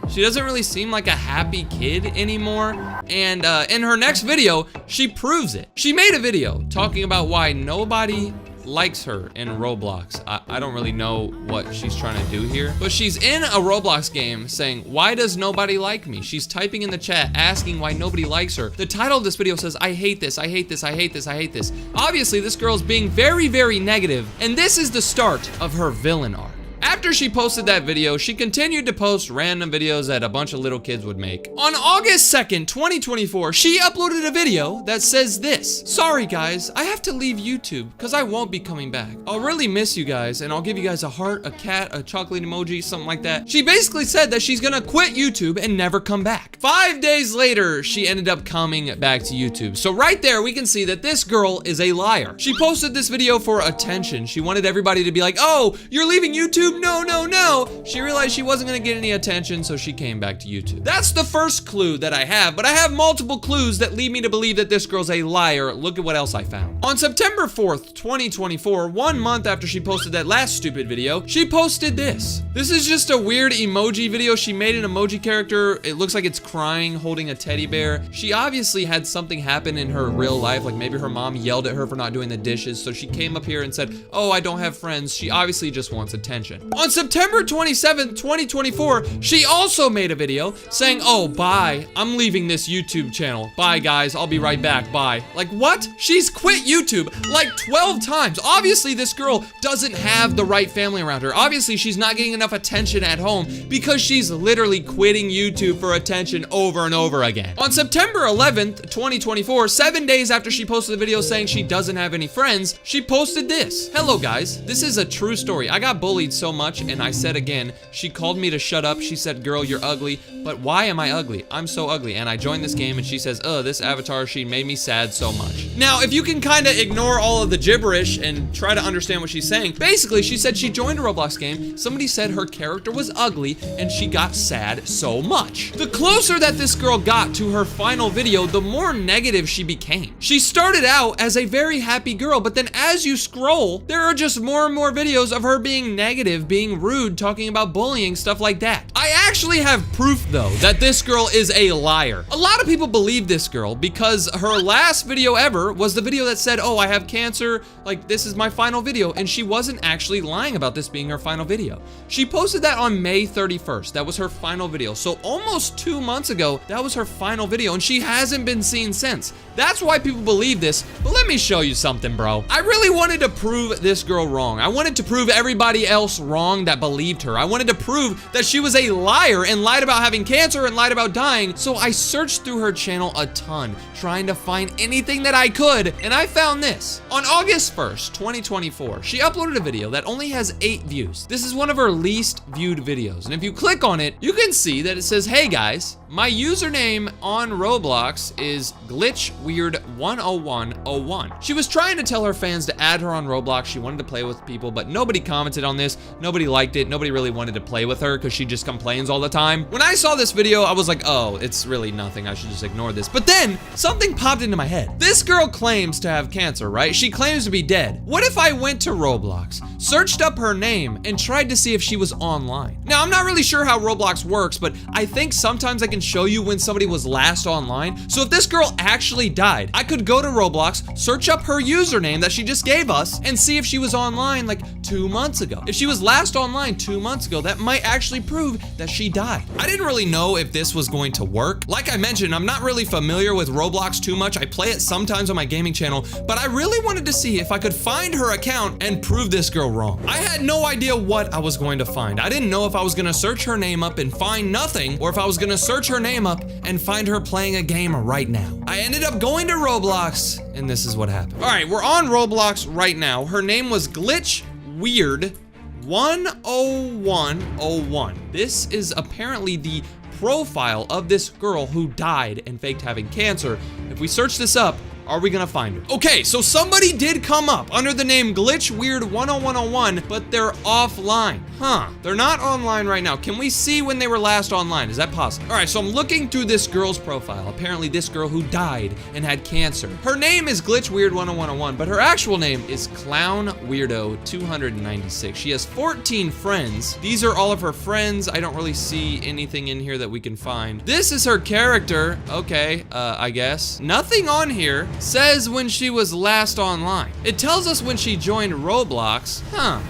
Speaker 1: She doesn't really seem like a happy kid anymore. And in her next video, she proves it. She made a video talking about why nobody likes her in Roblox. I don't really know what she's trying to do here, but she's in a Roblox game saying, why does nobody like me? She's typing in the chat asking why nobody likes her. The title of this video says, I hate this, I hate this, I hate this, I hate this. Obviously, this girl's being very, very negative, and this is the start of her villain arc. After she posted that video, she continued to post random videos that a bunch of little kids would make. On August 2nd, 2024, she uploaded a video that says this. Sorry guys, I have to leave YouTube because I won't be coming back. I'll really miss you guys and I'll give you guys a heart, a cat, a chocolate emoji, something like that. She basically said that she's gonna quit YouTube and never come back. 5 days later, she ended up coming back to YouTube. So right there, we can see that this girl is a liar. She posted this video for attention. She wanted everybody to be like, oh, you're leaving YouTube? No, no, no. She realized she wasn't gonna get any attention, so she came back to YouTube. That's the first clue that I have, but I have multiple clues that lead me to believe that this girl's a liar. Look at what else I found. On September 4th, 2024, 1 month after she posted that last stupid video, she posted this. This is just a weird emoji video. She made an emoji character. It looks like it's crying, holding a teddy bear. She obviously had something happen in her real life, like maybe her mom yelled at her for not doing the dishes, so she came up here and said, oh, I don't have friends. She obviously just wants attention. On September 27th, 2024, she also made a video saying, oh, bye, I'm leaving this YouTube channel. Bye, guys, I'll be right back, bye. Like, what? She's quit YouTube like 12 times. Obviously, this girl doesn't have the right family around her. Obviously, she's not getting enough attention at home because she's literally quitting YouTube for attention over and over again. On September 11th, 2024, 7 days after she posted the video saying she doesn't have any friends, she posted this. Hello, guys, this is a true story. I got bullied so much, and I said again, she called me to shut up. She said, girl, you're ugly. But why am I ugly? I'm so ugly. And I joined this game and she says, this avatar, she made me sad so much. Now, if you can kind of ignore all of the gibberish and try to understand what she's saying, basically she said she joined a Roblox game. Somebody said her character was ugly and she got sad so much. The closer that this girl got to her final video, the more negative she became. She started out as a very happy girl, but then as you scroll, there are just more and more videos of her being negative, being rude, talking about bullying, stuff like that. I actually have proof though that this girl is a liar. A lot of people believe this girl because her last video ever was the video that said, oh, I have cancer, like this is my final video, and she wasn't actually lying about this being her final video. She posted that on May 31st. That was her final video. So almost 2 months ago, that was her final video, and she hasn't been seen since. That's why people believe this, but let me show you something, bro. I really wanted to prove this girl wrong. I wanted to prove everybody else wrong that believed her. I wanted to prove that she was a liar and lied about having cancer and lied about dying, so I searched through her channel a ton, trying to find anything that I could, and I found this. On August 1st, 2024, she uploaded a video that only has 8 views. This is one of her least viewed videos, and if you click on it, you can see that it says, hey guys, my username on Roblox is glitchweird10101. She was trying to tell her fans to add her on Roblox. She wanted to play with people, but nobody commented on this. Nobody liked it. Nobody really wanted to play with her because she just complains all the time. When I saw this video, I was like, oh, it's really nothing. I should just ignore this. But then something popped into my head. This girl claims to have cancer, right? She claims to be dead. What if I went to Roblox, searched up her name, and tried to see if she was online? Now, I'm not really sure how Roblox works, but I think sometimes I can show you when somebody was last online. So if this girl actually died, I could go to Roblox, search up her username that she just gave us, and see if she was online like 2 months ago. If she was last online 2 months ago, that might actually prove that she died. I didn't really know if this was going to work. Like I mentioned, I'm not really familiar with Roblox too much. I play it sometimes on my gaming channel, but I really wanted to see if I could find her account and prove this girl wrong. I had no idea what I was going to find. I didn't know if I was gonna search her name up and find nothing, or if I was gonna search her name up and find her playing a game right now. I ended up going to Roblox, and this is what happened. All right, we're on Roblox right now. Her name was glitchweird10101. This is apparently the profile of this girl who died and faked having cancer. If we search this up, are we gonna find her? Okay, so somebody did come up under the name glitchweird10101, but they're offline. They're not online right now. Can we see when they were last online? Is that possible? All right, so I'm looking through this girl's profile. Apparently this girl who died and had cancer. Her name is glitchweird10101, but her actual name is clownweirdo296. She has 14 friends. These are all of her friends. I don't really see anything in here that we can find. This is her character. Okay, I guess. Nothing on here. says when she was last online. It tells us when she joined Roblox.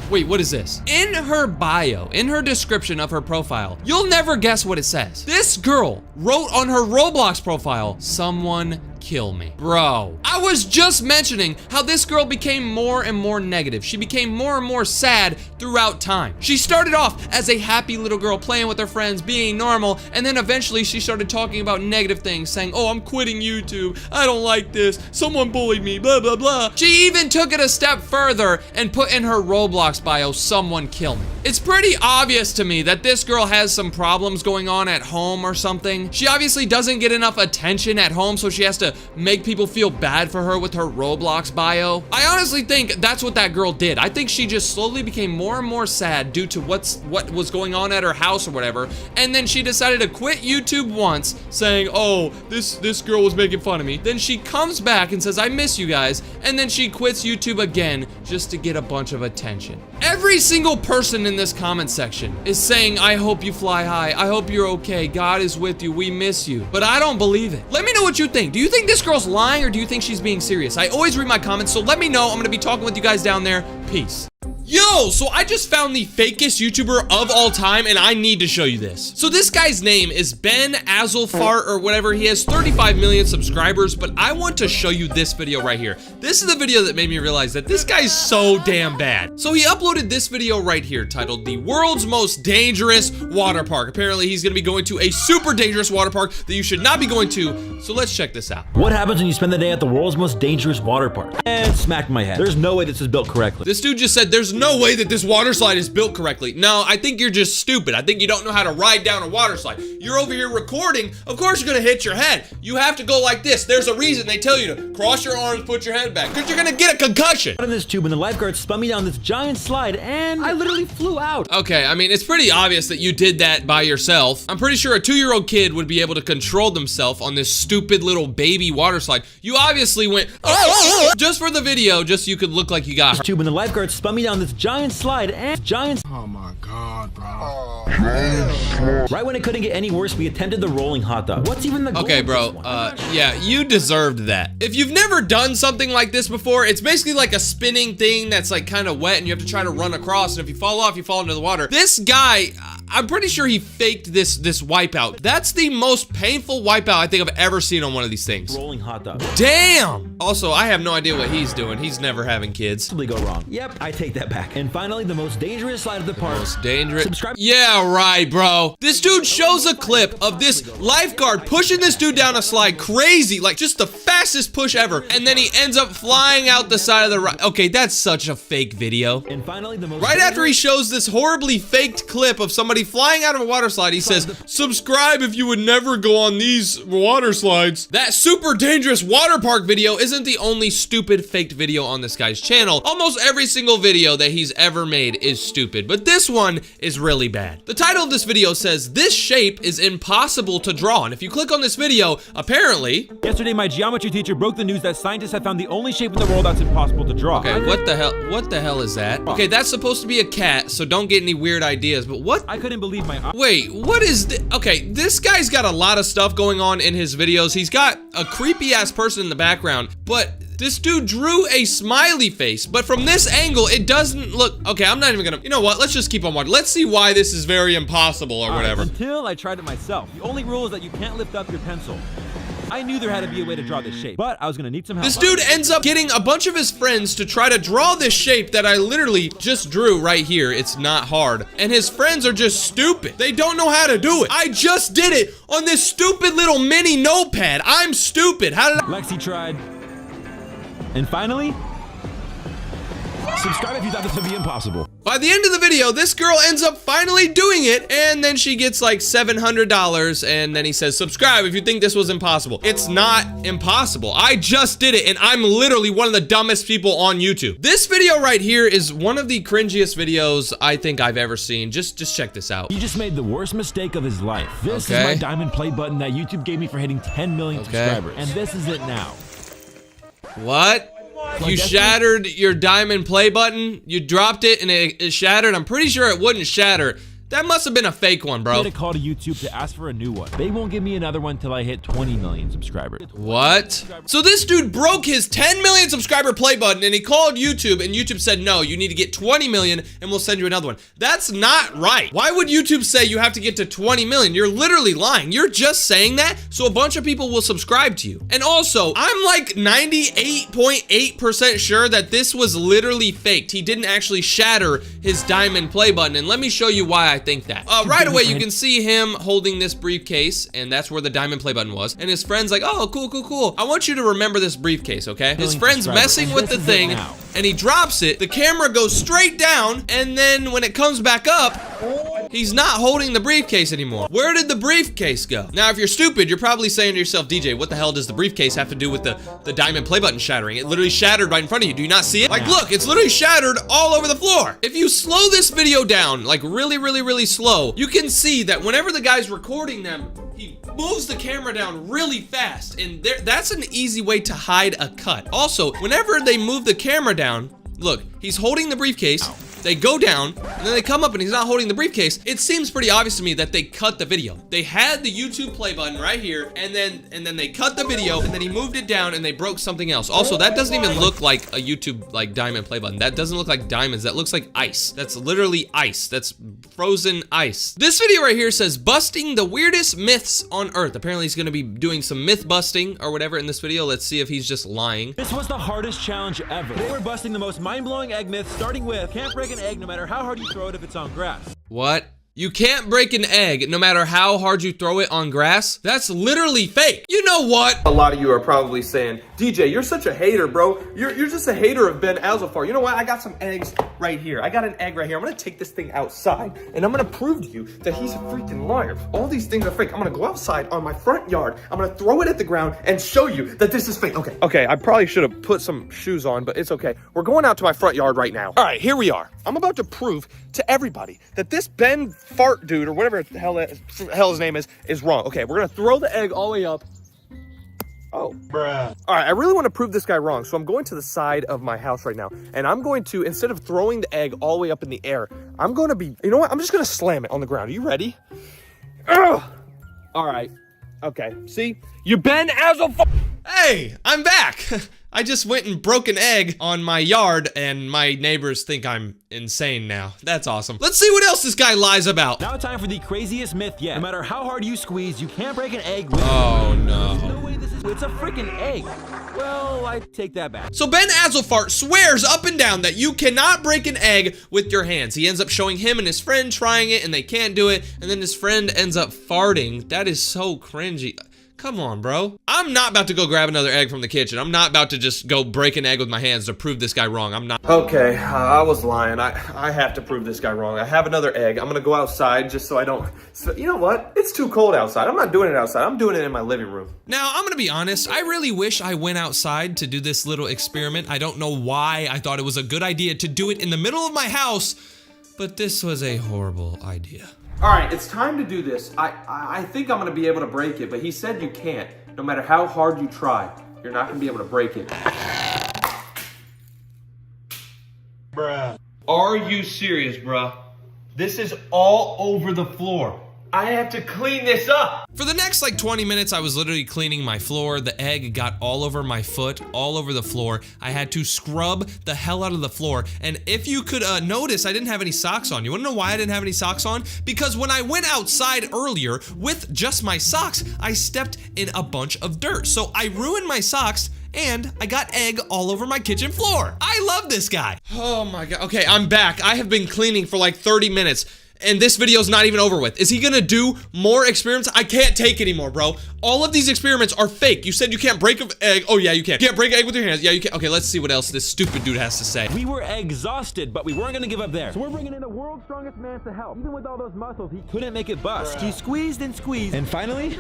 Speaker 1: Wait, what is this? In her bio, in her description of her profile, you'll never guess what it says. This girl wrote on her Roblox profile, "Someone kill me." Bro, I was just mentioning how this girl became more and more negative. She became more and more sad throughout time. She started off as a happy little girl playing with her friends, being normal, and then eventually she started talking about negative things, saying, "Oh, I'm quitting YouTube. I don't like this. Someone bullied me, blah, blah, blah." She even took it a step further and put in her Roblox bio, "Someone kill me." It's pretty obvious to me that this girl has some problems going on at home or something. She obviously doesn't get enough attention at home, so she has to make people feel bad for her with her Roblox bio. I honestly think that's what that girl did. I think she just slowly became more and more sad due to what was going on at her house or whatever, and then she decided to quit YouTube once, saying, "Oh, this girl was making fun of me." Then she comes back and says, "I miss you guys," and then she quits YouTube again just to get a bunch of attention. Every single person in this comment section is saying, "I hope you fly high. I hope you're okay. God is with you. We miss you." But I don't believe it. Let me know what you think. Do you think this girl's lying, or do you think she's being serious? I always read my comments, so let me know. I'm gonna be talking with you guys down there. Peace. Yo, so I just found the fakest YouTuber of all time, and I need to show you this. So this guy's name is Ben Azelfart or whatever. He has 35 million subscribers, but I want to show you this video right here. This is the video that made me realize that this guy's so damn bad. So he uploaded this video right here titled "The World's Most Dangerous Water Park." Apparently he's gonna be going to a super dangerous water park that you should not be going to, so let's check this out.
Speaker 9: What happens when you spend the day at the world's most dangerous water park? And smacked my head. There's no way this is built correctly.
Speaker 1: This dude just said there's no way that this water slide is built correctly. No, I think you're just stupid. I think you don't know how to ride down a water slide. You're over here recording, of course you're gonna hit your head. You have to go like this. There's a reason they tell you to cross your arms, put your head back, because you're gonna get a concussion.
Speaker 9: In this tube, and the lifeguard spun me down this giant slide, and I literally flew out.
Speaker 1: Okay, I mean, it's pretty obvious that you did that by yourself. I'm pretty sure a 2-year-old kid would be able to control themselves on this stupid little baby water slide. You obviously went just for the video, just so you could look like you got hurt.
Speaker 9: Tube, and the lifeguard spun me down this giant slide, and
Speaker 8: Oh my God, bro.
Speaker 9: right when it couldn't get any worse, we attempted the rolling hot dog. What's even the goal
Speaker 1: Okay,
Speaker 9: of
Speaker 1: bro,
Speaker 9: this one?
Speaker 1: yeah, you deserved that. If you've never done something like this before, it's basically like a spinning thing that's like kind of wet and you have to try to run across, and if you fall off, you fall into the water. This guy, I'm pretty sure he faked this wipeout. That's the most painful wipeout I think I've ever seen on one of these things.
Speaker 9: Rolling hot dog.
Speaker 1: Damn! Also, I have no idea what he's doing. He's never having kids.
Speaker 9: Possibly go wrong. Yep, I take that back. And finally, the most dangerous slide of the park.
Speaker 1: Most dangerous.
Speaker 9: Subscribe.
Speaker 1: Yeah, right, bro. This dude shows a clip of this lifeguard pushing this dude down a slide crazy, like just the fastest push ever, and then he ends up flying out the side of the ride. Okay, that's such a fake video.
Speaker 9: And finally, the most
Speaker 1: Right after he shows this horribly faked clip of somebody flying out of a water slide, he says, "Subscribe if you would never go on these water slides." That super dangerous water park video isn't the only stupid faked video on this guy's channel. Almost every single video that he's ever made is stupid, but this one is really bad. The title of this video says, "This shape is impossible to draw," and if you click on this video, apparently...
Speaker 10: Yesterday, my geometry teacher broke the news that scientists have found the only shape in the world that's impossible to draw.
Speaker 1: Okay, what the hell is that? Okay, that's supposed to be a cat, so don't get any weird ideas, but what?
Speaker 10: I couldn't believe my eyes.
Speaker 1: Wait, what is this? Okay, this guy's got a lot of stuff going on in his videos. He's got a creepy ass person in the background, but this dude drew a smiley face, but from this angle, it doesn't look... Okay, I'm not even gonna... You know what? Let's just keep on watching. Let's see why this is very impossible or whatever.
Speaker 10: Until I tried it myself. The only rule is that you can't lift up your pencil. I knew there had to be a way to draw this shape, but I was gonna need some help.
Speaker 1: This dude ends up getting a bunch of his friends to try to draw this shape that I literally just drew right here. It's not hard. And his friends are just stupid. They don't know how to do it. I just did it on this stupid little mini notepad. I'm stupid. How did I...
Speaker 10: Lexi tried. And finally, subscribe if you thought this would be impossible.
Speaker 1: By the end of the video, this girl ends up finally doing it, and then she gets like $700, and then he says, "Subscribe if you think this was impossible." It's not impossible. I just did it, and I'm literally one of the dumbest people on YouTube. This video right here is one of the cringiest videos I think I've ever seen. Just check this out.
Speaker 10: He just made the worst mistake of his life. This is
Speaker 1: Okay.
Speaker 10: my diamond play button that YouTube gave me for hitting 10 million subscribers. And this is it now.
Speaker 1: What? You shattered your diamond play button? You dropped it and it shattered? I'm pretty sure it wouldn't shatter. That must have been a fake one,
Speaker 10: I
Speaker 1: bro.
Speaker 10: made a call to YouTube to ask for a new one. They won't give me another one till I hit 20 million subscribers.
Speaker 1: What? So this dude broke his 10 million subscriber play button and he called YouTube and YouTube said, no, you need to get 20 million and we'll send you another one. That's not right. Why would YouTube say you have to get to 20 million? You're literally lying. You're just saying that so a bunch of people will subscribe to you. And also, I'm like 98.8% sure that this was literally faked. He didn't actually shatter his diamond play button. And let me show you why I think that. Right away, you can see him holding this briefcase, and that's where the diamond play button was. And his friend's like, oh, cool, cool, cool. I want you to remember this briefcase, okay? His friend's messing with the thing, and he drops it. The camera goes straight down, and then when it comes back up, he's not holding the briefcase anymore. Where did the briefcase go? Now, if you're stupid, you're probably saying to yourself, DJ, what the hell does the briefcase have to do with the diamond play button shattering? It literally shattered right in front of you. Do you not see it? Like, look, it's literally shattered all over the floor. If you slow this video down, like really, really, really slow, you can see that whenever the guy's recording them, he moves the camera down really fast, and that's an easy way to hide a cut. Also, whenever they move the camera down, look, he's holding the briefcase, they go down, and then they come up and he's not holding the briefcase. It seems pretty obvious to me that they cut the video. They had the YouTube play button right here, and then they cut the video, and then he moved it down and they broke something else. Also, that doesn't even look like a YouTube like diamond play button. That doesn't look like diamonds. That looks like ice. That's literally ice. That's frozen ice. This video right here says busting the weirdest myths on earth. Apparently he's gonna be doing some myth busting or whatever in this video. Let's see if he's just lying.
Speaker 10: This was the hardest challenge ever. They were busting the most mind-blowing egg myths, starting with can't break an egg no matter how hard you throw it if it's on grass.
Speaker 1: What? You can't break an egg no matter how hard you throw it on grass? That's literally fake. You know what?
Speaker 11: A lot of you are probably saying, DJ, you're such a hater, bro. You're just a hater of Ben Alzafar. You know what? I got some eggs right here. I got an egg right here. I'm gonna take this thing outside and I'm gonna prove to you that he's a freaking liar. All these things are fake. I'm gonna go outside on my front yard. I'm gonna throw it at the ground and show you that this is fake. Okay, I probably should have put some shoes on, but it's okay. We're going out to my front yard right now. All right, here we are. I'm about to prove to everybody that this Ben Fart dude, or whatever the hell his name is wrong. Okay, we're gonna throw the egg all the way up. Oh, bruh. All right, I really want to prove this guy wrong, so I'm going to the side of my house right now, and I'm going to, instead of throwing the egg all the way up in the air, I'm going to be, you know what? I'm just going to slam it on the ground. Are you ready? Ugh. All right. Okay. See? You Ben Alzafar.
Speaker 1: Hey, I'm back. I just went and broke an egg on my yard, and my neighbors think I'm insane now. That's awesome. Let's see what else this guy lies about.
Speaker 10: Now time for the craziest myth yet. No matter how hard you squeeze, you can't break an egg with
Speaker 1: Oh, no.
Speaker 10: There's no way this is. It's a freaking egg. Well, I take that back.
Speaker 1: So Ben Alzafart swears up and down that you cannot break an egg with your hands. He ends up showing him and his friend trying it, and they can't do it, and then his friend ends up farting. That is so cringy. Come on, bro. I'm not about to go grab another egg from the kitchen. I'm not about to just go break an egg with my hands to prove this guy wrong. I'm not.
Speaker 11: Okay, I was lying. I have to prove this guy wrong. I have another egg. I'm gonna go outside just so I don't. So, you know what? It's too cold outside. I'm not doing it outside. I'm doing it in my living room.
Speaker 1: Now, I'm gonna be honest. I really wish I went outside to do this little experiment. I don't know why I thought it was a good idea to do it in the middle of my house, but this was a horrible idea.
Speaker 11: All right, it's time to do this. I think I'm gonna be able to break it, but he said you can't. No matter how hard you try, you're not gonna be able to break it. Bruh. Are you serious, bruh? This is all over the floor. I have to clean this up.
Speaker 1: For the next like 20 minutes, I was literally cleaning my floor. The egg got all over my foot, all over the floor. I had to scrub the hell out of the floor. And if you could notice, I didn't have any socks on. You wanna know why I didn't have any socks on? Because when I went outside earlier with just my socks, I stepped in a bunch of dirt. So I ruined my socks and I got egg all over my kitchen floor. I love this guy. Oh my God. Okay, I'm back. I have been cleaning for like 30 minutes. And this video's not even over with. Is he gonna do more experiments? I can't take anymore, bro. All of these experiments are fake. You said you can't break an egg. Oh yeah, you can. You can't break an egg with your hands. Yeah, you can. Okay, let's see what else this stupid dude has to say.
Speaker 10: We were exhausted, but we weren't gonna give up there. So we're bringing in the world's strongest man to help. Even with all those muscles, he couldn't make it bust. He squeezed and squeezed. And finally,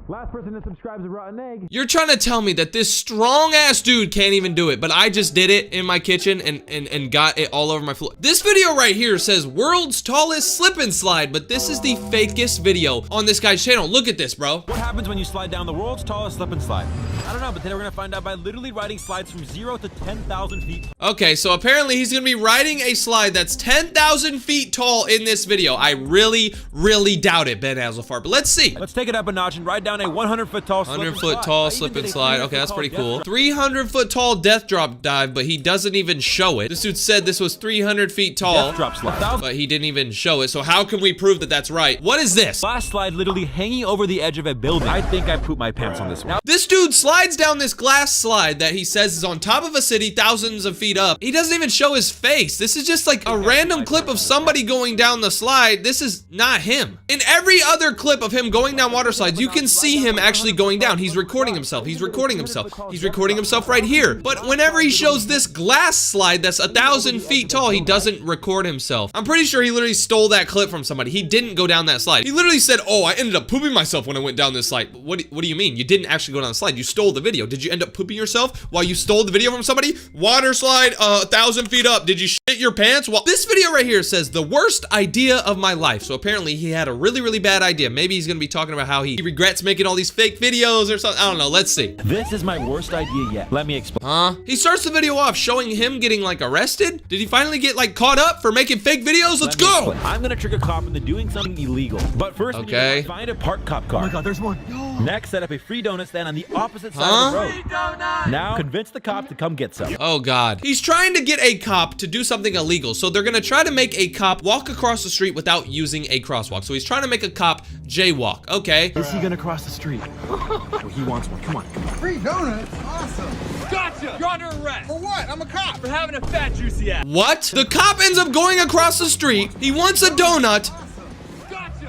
Speaker 10: Last person to subscribe is a rotten egg.
Speaker 1: You're trying to tell me that this strong-ass dude can't even do it, but I just did it in my kitchen and got it all over my floor. This video right here says world's tallest slip and slide, but this is the fakest video on this guy's channel. Look at this, bro.
Speaker 10: What happens when you slide down the world's tallest slip and slide? I don't know, but today we're gonna find out by literally riding slides from 0 to 10,000 feet.
Speaker 1: Okay, so apparently he's gonna be riding a slide that's 10,000 feet tall in this video. I really, really doubt it, Ben Hazelfar, but let's see.
Speaker 10: Let's take it up a notch and ride down a 100-foot tall slip
Speaker 1: 100-foot tall slip and slide. Okay, that's pretty cool. 300-foot tall death drop dive, but he doesn't even show it. This dude said this was 300 feet tall,
Speaker 10: Death drop slide.
Speaker 1: but he didn't even show it. So how can we prove that that's right? What is this?
Speaker 10: Glass slide literally hanging over the edge of a building. I think I pooped my pants on this one.
Speaker 1: This dude slides down this glass slide that he says is on top of a city thousands of feet up. He doesn't even show his face. This is just like a random clip of somebody going down the slide. This is not him. In every other clip of him going down water slides, you can see him actually going down. He's recording himself. He's recording himself. He's recording himself right here. But whenever he shows this glass slide that's 1,000 feet tall, he doesn't record himself. I'm pretty sure he literally stole that clip from somebody. He didn't go down that slide. He literally said, oh, I ended up pooping myself when I went down this slide. What do you mean? You didn't actually go down the slide. You stole the video. Did you end up pooping yourself while you stole the video from somebody? Water slide 1,000 feet up. Did you shit your pants? Well, this video right here says the worst idea of my life. So apparently he had a really, really bad idea. Maybe he's gonna be talking about how he regrets making all these fake videos or something. I don't know. Let's see.
Speaker 10: This is my worst idea yet. Let me explain.
Speaker 1: Huh? He starts the video off showing him getting like arrested. Did he finally get like caught up for making fake videos? Let's go.
Speaker 10: I'm gonna trick a cop into doing something illegal. But first,
Speaker 1: okay,
Speaker 10: find a parked cop car.
Speaker 3: Oh my God, there's one.
Speaker 10: Next, set up a free donut stand on the opposite side of the road. Now, convince the cop to come get some.
Speaker 1: Oh God. He's trying to get a cop to do something illegal. So they're gonna try to make a cop walk across the street without using a crosswalk. So he's trying to make a cop jaywalk. Okay.
Speaker 10: Is he gonna cross the street? Oh, he wants one. Come on.
Speaker 8: Free donuts? Awesome.
Speaker 4: Gotcha! You're under arrest!
Speaker 8: For what? I'm a cop.
Speaker 4: For having a fat, juicy ass.
Speaker 1: What? The cop ends up going across the street. He wants a donut.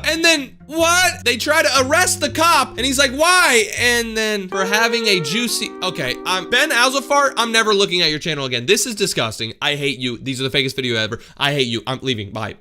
Speaker 1: And then, what? They try to arrest the cop, and he's like, why? And then, for having a juicy... Okay, I'm Ben Hazelfar. I'm never looking at your channel again. This is disgusting. I hate you. These are the fakest video ever. I hate you. I'm leaving. Bye.